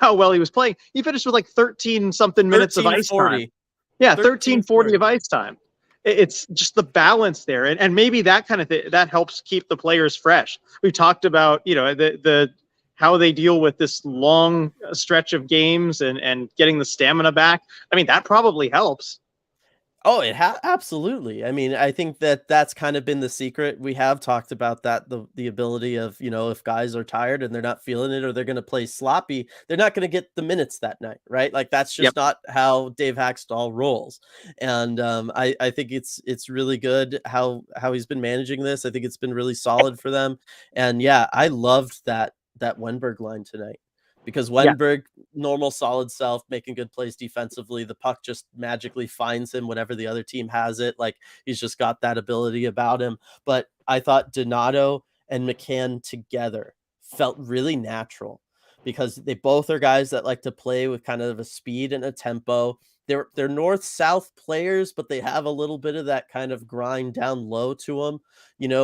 how well he was playing. He finished with like 13 something minutes of ice time. Yeah, 13:40 of ice time. It's just the balance there, and maybe that kind of thing that helps keep the players fresh. We talked about the how they deal with this long stretch of games and getting the stamina back. I mean, that probably helps. Oh, absolutely. I mean, I think that's kind of been the secret. We have talked about that, the ability of, if guys are tired and they're not feeling it, or they're going to play sloppy, they're not going to get the minutes that night, right? Like that's just not how Dave Hackstall rolls. And I think it's really good how he's been managing this. I think it's been really solid for them. And yeah, I loved that Wenberg line tonight. Because Wenberg, normal solid self, making good plays defensively. The puck just magically finds him whenever the other team has it. Like he's just got that ability about him. But I thought Donato and McCann together felt really natural, because they both are guys that like to play with kind of a speed and a tempo. They're north-south players, but they have a little bit of that kind of grind down low to them,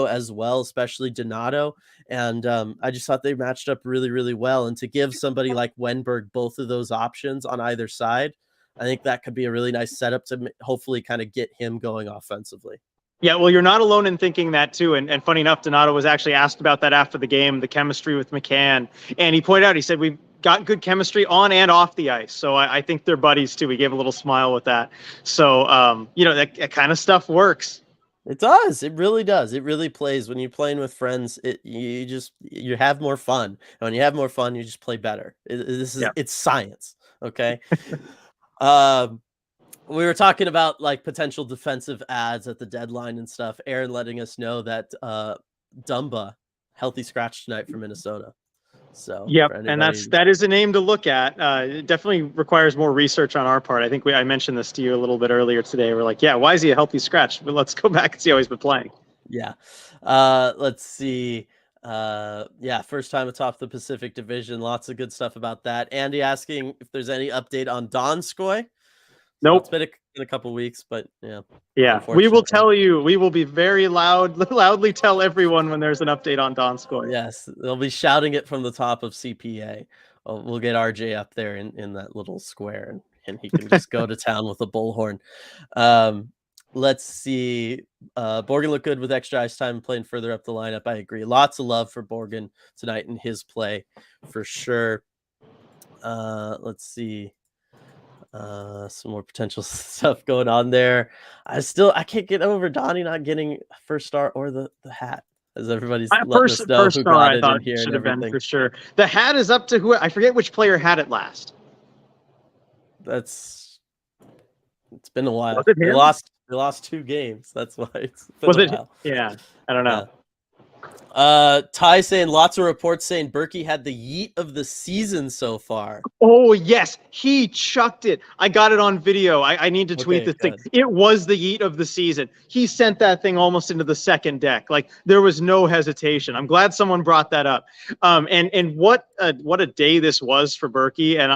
as well, especially Donato. And I just thought they matched up really, really well. And to give somebody like Wenberg both of those options on either side, I think that could be a really nice setup to hopefully kind of get him going offensively. Yeah, well, you're not alone in thinking that too. And funny enough, Donato was actually asked about that after the game, the chemistry with McCann. And he pointed out, he said, we've got good chemistry on and off the ice. So I think they're buddies too. He gave a little smile with that. So, that kind of stuff works. It does. It really does. It really plays when you're playing with friends. You have more fun. And when you have more fun, you just play better. It's science. Okay. We were talking about like potential defensive ads at the deadline and stuff. Aaron letting us know that Dumba healthy scratch tonight for Minnesota. So and that is a name to look at. It definitely requires more research on our part. I think I mentioned this to you a little bit earlier today. We're like, why is he a healthy scratch? But let's go back and see how he's been playing. Yeah. Let's see. First time atop the Pacific Division. Lots of good stuff about that. Andy asking if there's any update on Donskoy. Nope. It's been a couple weeks, but yeah. We will tell you. We will be very loudly tell everyone when there's an update on Donskoy. Yes, they'll be shouting it from the top of CPA. We'll get RJ up there in that little square, and he can just go to town with a bullhorn. Let's see. Borgen looked good with extra ice time playing further up the lineup. I agree. Lots of love for Borgen tonight in his play, for sure. Let's see. Some more potential stuff going on there. I can't get over Donnie not getting first star or the hat, as everybody's letting us know who got it in here and everything. For sure. The hat is up to who, I forget which player had it last. It's been a while. They lost 2 games. That's why it's been a while. Yeah, I don't know. Ty saying lots of reports saying Berkey had the yeet of the season so far. Oh yes, he chucked it. I got it on video. I need to tweet this thing. It was the yeet of the season. He sent that thing almost into the second deck. Like there was no hesitation. I'm glad someone brought that up. And what a day this was for Berkey. And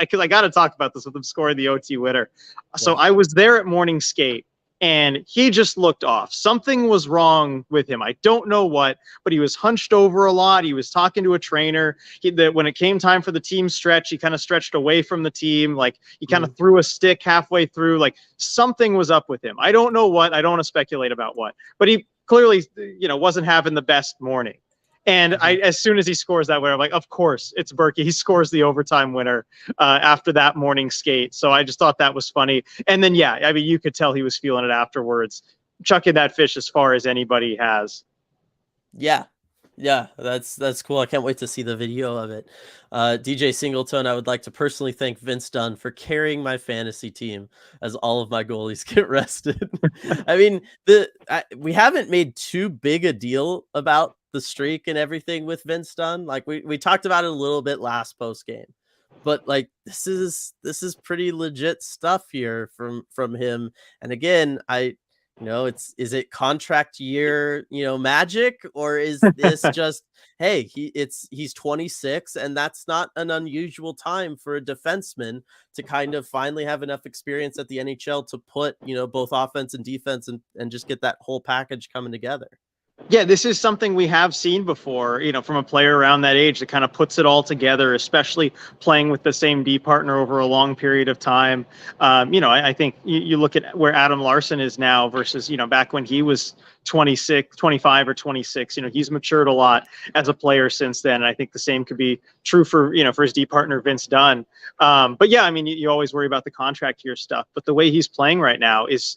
because I got to talk about this with him scoring the OT winner. So I was there at morning skate. And he just looked off. Something was wrong with him. I don't know what, but he was hunched over a lot. He was talking to a trainer. When it came time for the team stretch, he kind of stretched away from the team. Like he kind of threw a stick halfway through. Like something was up with him. I don't know what. I don't want to speculate about what. But he clearly, wasn't having the best morning. And as soon as he scores that winner, I'm like, of course, it's Berkey. He scores the overtime winner after that morning skate. So I just thought that was funny. And then, you could tell he was feeling it afterwards, chucking that fish as far as anybody has. Yeah. Yeah, that's cool. I can't wait to see the video of it. DJ Singleton, I would like to personally thank Vince Dunn for carrying my fantasy team as all of my goalies get rested. I mean, we haven't made too big a deal about the streak and everything with Vince Dunn. Like we talked about it a little bit last post game, but like this is pretty legit stuff here from him. And again, is it contract year, magic, or is this just, hey, he's 26, and that's not an unusual time for a defenseman to kind of finally have enough experience at the NHL to put, both offense and defense and just get that whole package coming together. Yeah, this is something we have seen before, from a player around that age that kind of puts it all together, especially playing with the same D partner over a long period of time. I think you look at where Adam Larson is now versus, back when he was 26, 25 or 26, he's matured a lot as a player since then. And I think the same could be true for his D partner, Vince Dunn. But yeah, I mean, you always worry about the contract year stuff, but the way he's playing right now is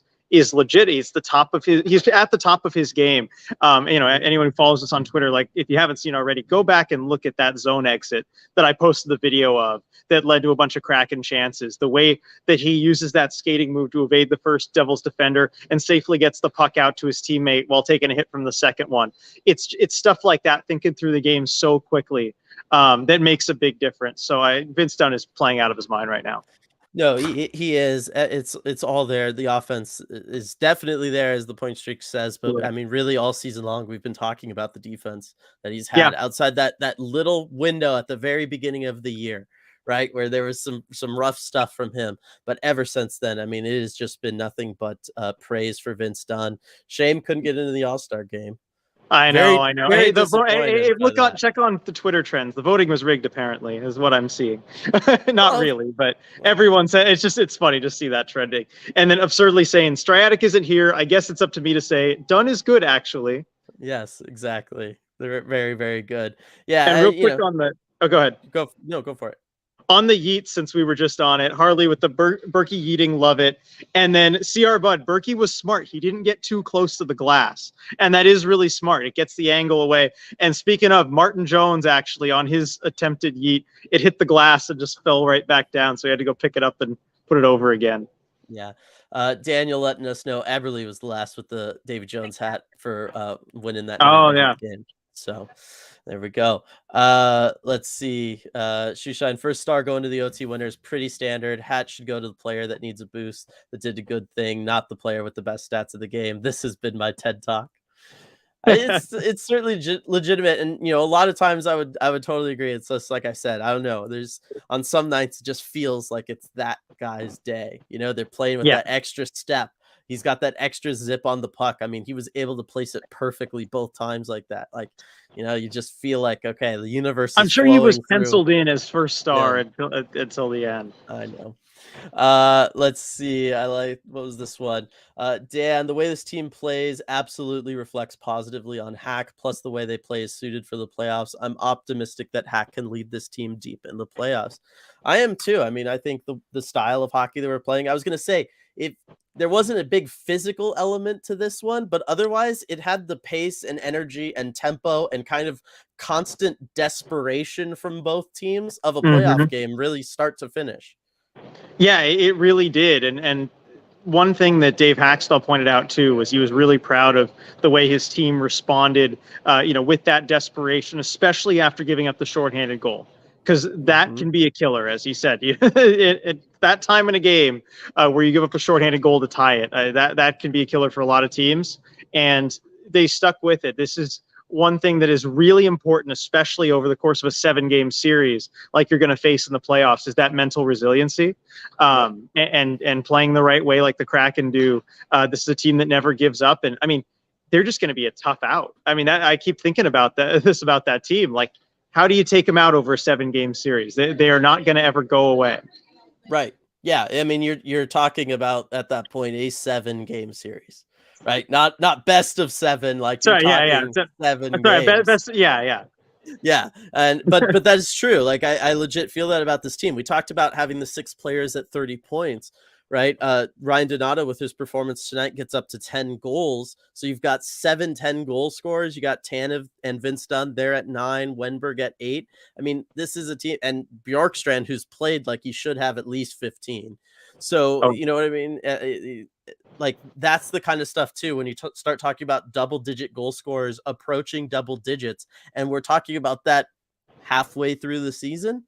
legit. He's at the top of his game. Anyone who follows us on Twitter, like if you haven't seen already, go back and look at that zone exit that I posted the video of that led to a bunch of Kraken chances. The way that he uses that skating move to evade the first Devils defender and safely gets the puck out to his teammate while taking a hit from the second one. It's stuff like that, thinking through the game so quickly, that makes a big difference. So Vince Dunn is playing out of his mind right now. No, he is. It's all there. The offense is definitely there, as the point streak says. But Yeah. I mean, really, all season long, we've been talking about the defense that he's had outside that little window at the very beginning of the year, right, where there was some rough stuff from him. But ever since then, I mean, it has just been nothing but praise for Vince Dunn. Shame couldn't get into the All-Star game. I know. Very Hey, check on the Twitter trends. The voting was rigged, apparently, is what I'm seeing. Not really, but everyone said it's funny to see that trending. And then absurdly saying Stryadic isn't here. I guess it's up to me to say Dunn is good, actually. Yes, exactly. They're very, very good. Yeah. And real quick on the. Oh, go ahead. Go for it. On the yeet, since we were just on it, Harley with the Berkey yeeting, love it. And then CR Bud, Berkey was smart. He didn't get too close to the glass. And that is really smart. It gets the angle away. And speaking of, Martin Jones, actually, on his attempted yeet, it hit the glass and just fell right back down. So he had to go pick it up and put it over again. Yeah. Daniel letting us know Eberle was the last with the Davy Jones hat for winning that game. So there we go. Let's see. Shoeshine, first star going to the OT winners, pretty standard. Hat should go to the player that needs a boost, that did a good thing, not the player with the best stats of the game. This has been my TED Talk. It's certainly legitimate, and a lot of times I would totally agree. It's just like I said, I don't know. There's on some nights it just feels like it's that guy's day. They're playing with that extra step. He's got that extra zip on the puck. I mean, he was able to place it perfectly both times like that. Like, you just feel like, okay, the universe is I'm sure he was through. penciled in as first star until the end. I know. Let's see. What was this one? Dan, the way this team plays absolutely reflects positively on Hack, plus the way they play is suited for the playoffs. I'm optimistic that Hack can lead this team deep in the playoffs. I am too. I mean, I think the style of hockey that we're playing, I was going to say, if there wasn't a big physical element to this one, but otherwise it had the pace and energy and tempo and kind of constant desperation from both teams of a playoff game, really start to finish. Yeah, it really did. And one thing that Dave Haxtell pointed out too was he was really proud of the way his team responded, with that desperation, especially after giving up the shorthanded goal, because that can be a killer, as he said. At that time in a game where you give up a shorthanded goal to tie it, that can be a killer for a lot of teams, and they stuck with it. This is one thing that is really important, especially over the course of a 7-game series like you're going to face in the playoffs, is that mental resiliency, and playing the right way like the Kraken do. This is a team that never gives up, and I mean, they're just going to be a tough out. I mean, I keep thinking about that team. Like, how do you take them out over a 7-game series? They are not going to ever go away. Right. Yeah. I mean, you're talking about at that point a 7-game series. Right, not best of 7, like you're talking 7 games. Yeah, and but that is true. Like I legit feel that about this team. We talked about having the 6 players at 30 points, right? Ryan Donato with his performance tonight gets up to 10 goals. So you've got 7-10 goal scorers. You got Tanev and Vince Dunn there at 9, Wenberg at 8. I mean, this is a team, and Bjorkstrand, who's played like he should have at least 15. So, you know what I mean? Like, that's the kind of stuff too, when you start talking about double-digit goal scorers approaching double digits, and we're talking about that halfway through the season.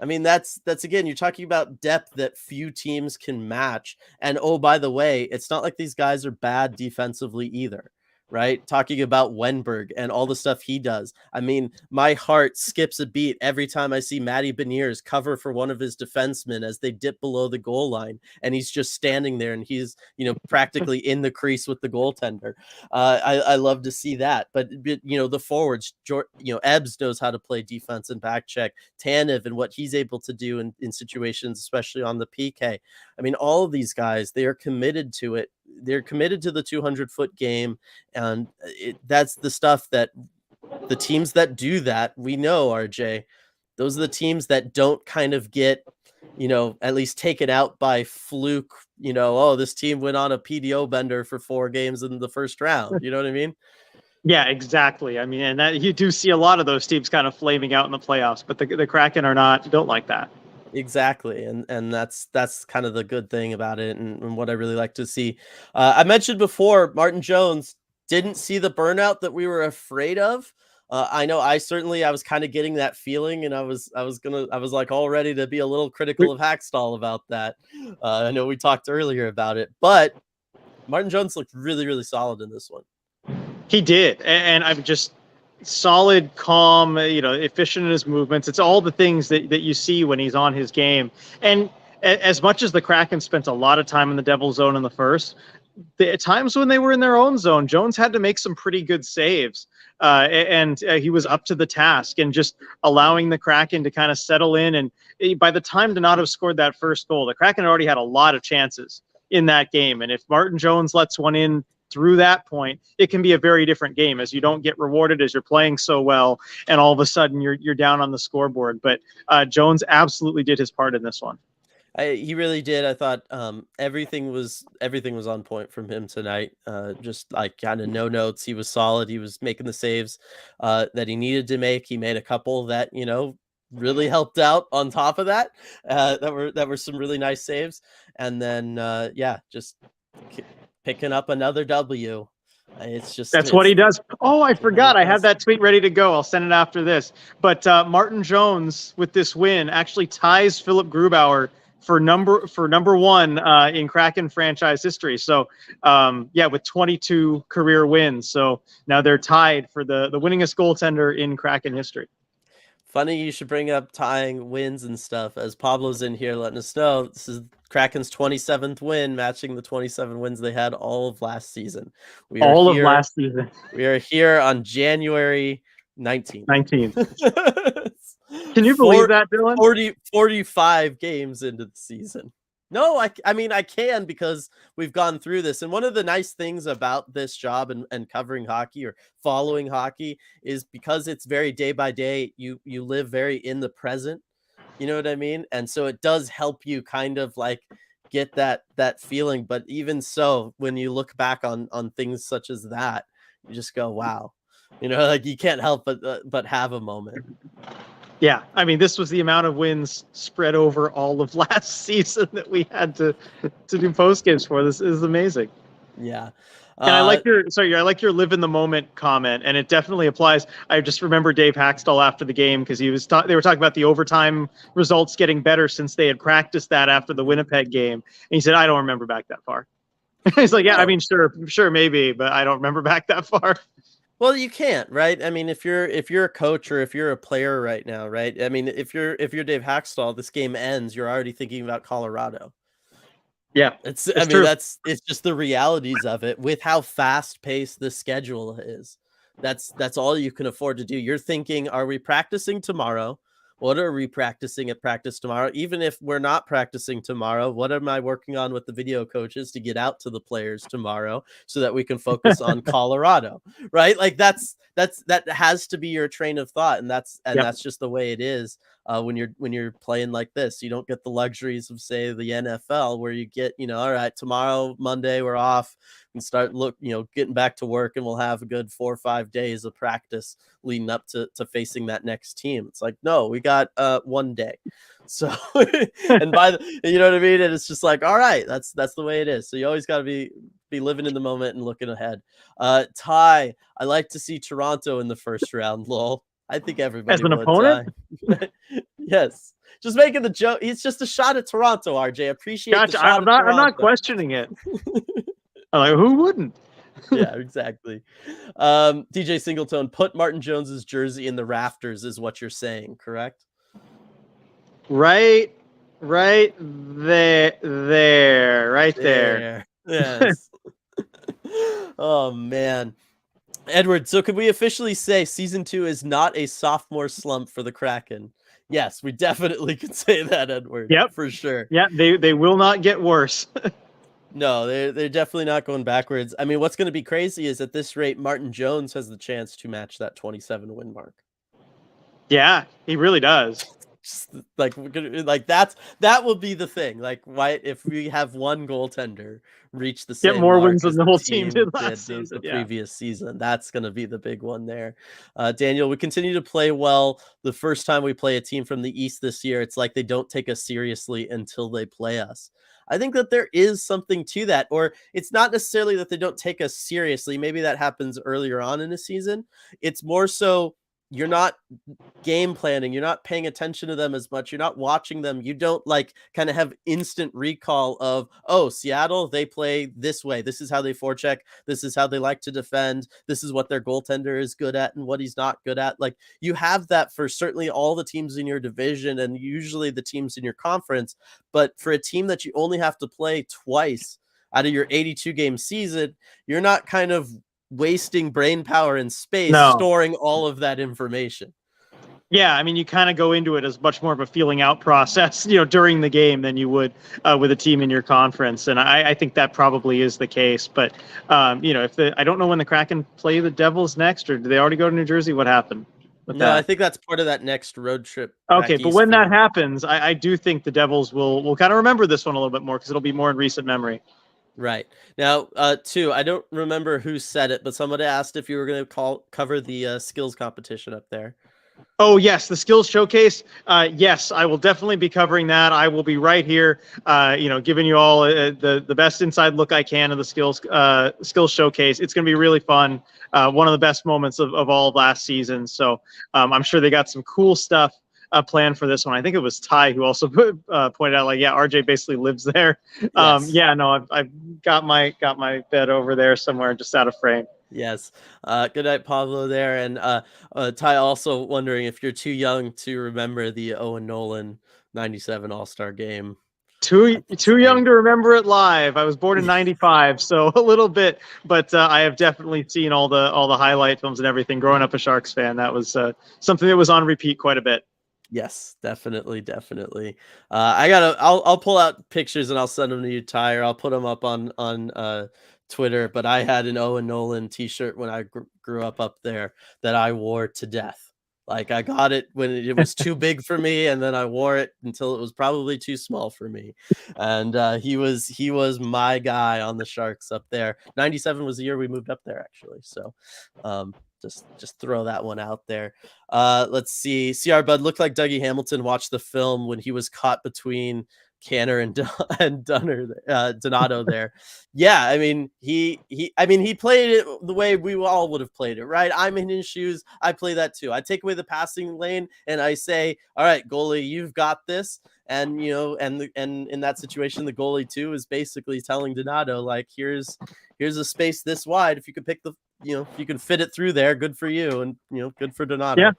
I mean, that's again, you're talking about depth that few teams can match. And oh, by the way, it's not like these guys are bad defensively either, right? Talking about Wenberg and all the stuff he does. I mean, my heart skips a beat every time I see Matty Beniers cover for one of his defensemen as they dip below the goal line, and he's just standing there, and he's, you know, practically in the crease with the goaltender. I love to see that. But you know, the forwards, you know, Ebbs knows how to play defense and back check. Tanev and what he's able to do in situations, especially on the PK. I mean, all of these guys, they are committed to it. They're committed to the 200-foot game, and that's the stuff that the teams that do that, we know, RJ, those are the teams that don't kind of get, you know, at least taken out by fluke, you know, oh, this team went on a PDO bender for 4 games in the first round. You know what I mean? Yeah, exactly. I mean, and that, you do see a lot of those teams kind of flaming out in the playoffs, but the Kraken don't like that. Exactly. And that's kind of the good thing about it, and what I really like to see. I mentioned before, Martin Jones didn't see the burnout that we were afraid of. I know I was kind of getting that feeling, and I was like all ready to be a little critical of Hackstall about that. I know we talked earlier about it, but Martin Jones looked really, really solid in this one. He did, and I'm just solid, calm, you know, efficient in his movements. It's all the things that you see when he's on his game. And as much as the Kraken spent a lot of time in the Devil's zone in the first, at times when they were in their own zone, Jones had to make some pretty good saves. And he was up to the task, and just allowing the Kraken to kind of settle in. And by the time Donato scored that first goal, the Kraken already had a lot of chances in that game. And if Martin Jones lets one in through that point, it can be a very different game, as you don't get rewarded as you're playing so well, and all of a sudden you're down on the scoreboard. But Jones absolutely did his part in this one. He really did. I thought everything was on point from him tonight. Just like kind of no notes. He was solid. He was making the saves that he needed to make. He made a couple that, you know, really helped out on top of that. That were some really nice saves. And then just picking up another W. That's what he does. Oh, I forgot. I have that tweet ready to go. I'll send it after this. But Martin Jones, with this win, actually ties Philip Grubauer for number one in Kraken franchise history. So with 22 career wins. So now they're tied for the winningest goaltender in Kraken history. Funny you should bring up tying wins and stuff, as Pablo's in here letting us know this is Kraken's 27th win, matching the 27 wins they had all of last season. We are here on January 19th. Can you believe that, Dylan? 45 games into the season. No, I mean, I can, because we've gone through this. And one of the nice things about this job and covering hockey or following hockey is because it's very day by day, you live very in the present. You know what I mean? And so it does help you kind of like get that feeling. But even so, when you look back on things such as that, you just go, wow. You know, like you can't help but have a moment. Yeah, I mean, this was the amount of wins spread over all of last season that we had to do post games for. This is amazing. Yeah. And I like your live in the moment comment, and it definitely applies. I just remember Dave Hackstall after the game, because they were talking about the overtime results getting better since they had practiced that after the Winnipeg game, and he said, "I don't remember back that far." He's like, "Yeah, I mean, sure, maybe, but I don't remember back that far." Well, you can't, right? I mean, if you're a coach or if you're a player right now, right? I mean, if you're Dave Hackstall, this game ends, you're already thinking about Colorado. Yeah, it's true. It's just the realities of it with how fast paced the schedule is. That's all you can afford to do. You're thinking, are we practicing tomorrow? What are we practicing at practice tomorrow? Even if we're not practicing tomorrow, what am I working on with the video coaches to get out to the players tomorrow so that we can focus on Colorado, right? Like that's that has to be your train of thought, and that's Yep. just the way it is. When you're playing like this, you don't get the luxuries of, say, the NFL, where you get, all right, tomorrow, Monday, we're off and start getting back to work, and we'll have a good 4 or 5 days of practice leading up to facing that next team. It's like, no, we got 1 day. So, and by the, you know what I mean? And it's just like, all right, that's the way it is. So you always got to be living in the moment and looking ahead. Ty, I like to see Toronto in the first round, lol. I think everybody As an would, opponent? Ty. Yes. Just making the joke. It's just a shot at Toronto, RJ. Appreciate the Gotcha. shot I'm not Toronto. questioning it. I'm like, who wouldn't? Yeah, exactly. DJ Singleton, put Martin Jones's jersey in the rafters is what you're saying, correct? Right there. Yes. Oh man. Edward, so could we officially say season 2 is not a sophomore slump for the Kraken? Yes, we definitely could say that, Edward. Yep. For sure. Yeah, they will not get worse. No, they're definitely not going backwards. I mean, what's going to be crazy is at this rate, Martin Jones has the chance to match that 27 win mark. Yeah, he really does. Just like that will be the thing. Like, why if we have one goaltender reach the same more mark wins as than the whole team did last the season, previous season, that's going to be the big one there. Daniel, we continue to play well. The first time we play a team from the East this year, it's like they don't take us seriously until they play us. I think that there is something to that, or it's not necessarily that they don't take us seriously. Maybe that happens earlier on in the season. It's more so you're not game planning, you're not paying attention to them as much, you're not watching them, you don't like kind of have instant recall of, oh, Seattle, they play this way, this is how they forecheck, this is how they like to defend, this is what their goaltender is good at and what he's not good at. Like, you have that for certainly all the teams in your division and usually the teams in your conference, but for a team that you only have to play twice out of your 82 game season, you're not kind of wasting brain power and space storing all of that information. Yeah, I mean, you kind of go into it as much more of a feeling out process, during the game than you would with a team in your conference, and I think that probably is the case. But if I don't know when the Kraken play the Devils next, or do they already go to New Jersey? What happened with that? I think that's part of that next road trip. Okay, but when that happens, I do think the Devils will kind of remember this one a little bit more because it'll be more in recent memory. Right. Now, too, I don't remember who said it, but somebody asked if you were going to cover the skills competition up there. Oh, yes, the skills showcase. Yes, I will definitely be covering that. I will be right here, giving you all the best inside look I can of the skills showcase. It's going to be really fun. One of the best moments of all of last season. So I'm sure they got some cool stuff planned for this one. I think it was Ty who also pointed out, like, yeah, RJ basically lives there. Yes. Yeah, no, I've got my bed over there somewhere, just out of frame. Yes. Good night, Pablo there. And Ty also wondering if you're too young to remember the Owen Nolan 97 All-Star game. Too young to remember it live. I was born in '95, so a little bit, but I have definitely seen all the highlight films and everything. Growing up a Sharks fan, that was something that was on repeat quite a bit. Yes, definitely. I'll pull out pictures and I'll send them to you, Ty, or I'll put them up on Twitter. But I had an Owen Nolan t-shirt when I grew up there that I wore to death. Like, I got it when it was too big for me, and then I wore it until it was probably too small for me. And he was my guy on the Sharks up there. 97 was the year we moved up there, actually. So just throw that one out there. Let's see. CR Bud looked like Dougie Hamilton watched the film when he was caught between Canner and Donato there. Yeah, I mean he played it the way we all would have played it, right? I'm in his shoes. I play that too. I take away the passing lane and I say, all right, goalie, you've got this. And and in that situation, the goalie too is basically telling Donato, like, here's a space this wide. If you could pick the if you can fit it through there, good for you, and good for Donato. Yeah,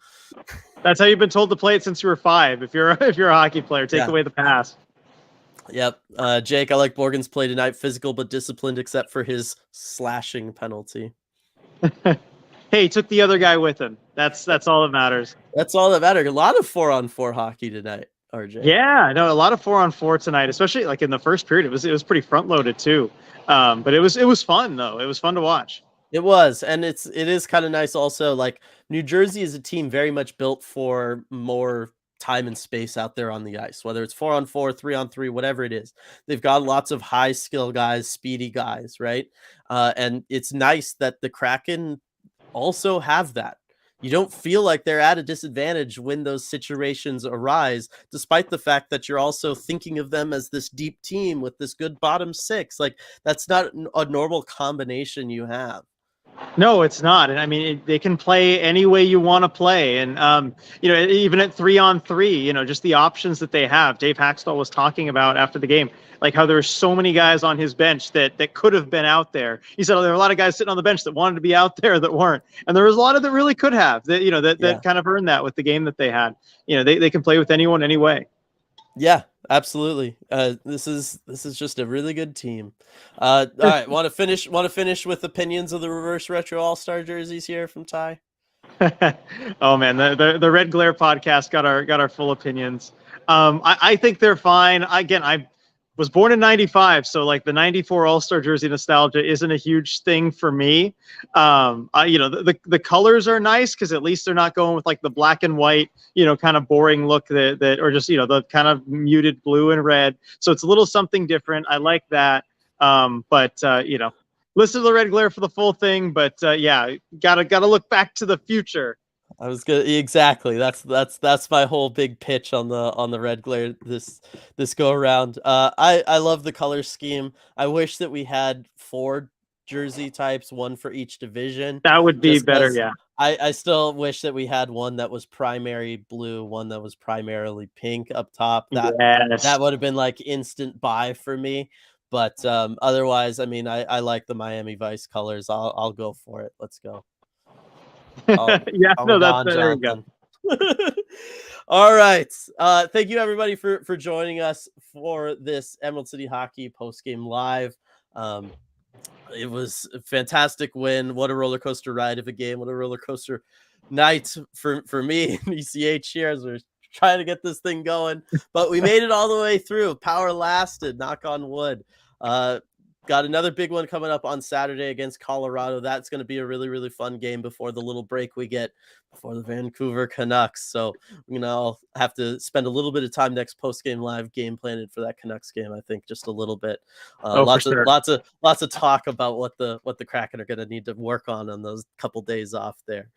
that's how you've been told to play it since you were 5. If you're a hockey player, take away the pass. Yep. Jake, I like Borgen's play tonight. Physical but disciplined, except for his slashing penalty. Hey, he took the other guy with him. That's all that matters. That's all that matters. A lot of 4-on-4 hockey tonight, RJ. Yeah, no, a lot of 4-on-4 tonight, especially like in the first period. It was pretty front loaded too. But it was fun though. It was fun to watch. It was, and it is kind of nice also. Like New Jersey is a team very much built for more time and space out there on the ice, whether it's 4-on-4, 3-on-3, whatever it is. They've got lots of high skill guys, speedy guys, right? And it's nice that the Kraken also have that. You don't feel like they're at a disadvantage when those situations arise, despite the fact that you're also thinking of them as this deep team with this good bottom six. Like that's not a normal combination you have. No, it's not. And I mean, they can play any way you want to play. And, even at 3-on-3, just the options that they have. Dave Haxtell was talking about after the game, like how there are so many guys on his bench that could have been out there. He said, there are a lot of guys sitting on the bench that wanted to be out there that weren't. And there was a lot of that really could have that kind of earned that with the game that they had. They can play with anyone, anyway. Yeah, absolutely. This is just a really good team. All right, want to finish with opinions of the reverse retro all-star jerseys here from Ty? Oh man, the Red Glare podcast got our full opinions. I think they're fine. Again, I was born in '95, so like the '94 All-Star jersey nostalgia isn't a huge thing for me. The colors are nice because at least they're not going with like the black and white, kind of boring look that or just the kind of muted blue and red. So it's a little something different. I like that. Listen to the Red Glare for the full thing, but gotta look back to the future. I was gonna exactly. That's my whole big pitch on the Red Glare this go around. I love the color scheme. I wish that we had 4 jersey types, one for each division. That would be better. Yeah. I still wish that we had one that was primary blue, one that was primarily pink up top. That would have been like instant buy for me. But otherwise, I mean, I like the Miami Vice colors. I'll go for it. Let's go. There you go. All right. Thank you everybody for joining us for this Emerald City Hockey post-game live. It was a fantastic win. What a roller coaster ride of a game. What a roller coaster night for me and ECH here as we're trying to get this thing going. But we made it all the way through. Power lasted, knock on wood. Got another big one coming up on Saturday against Colorado. That's going to be a really, really fun game before the little break we get before the Vancouver Canucks. So, I'll have to spend a little bit of time next post-game live game planning for that Canucks game. I think just a little bit. Lots of talk about what the Kraken are going to need to work on those couple days off there.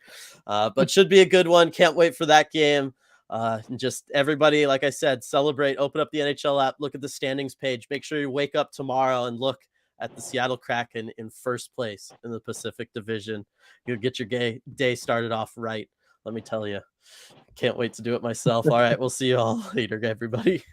But should be a good one. Can't wait for that game. And just everybody, like I said, celebrate, open up the NHL app, look at the standings page, make sure you wake up tomorrow and look at the Seattle Kraken in first place in the Pacific Division. You'll get your day started off right. Let me tell you, can't wait to do it myself. All right, we'll see you all later, everybody.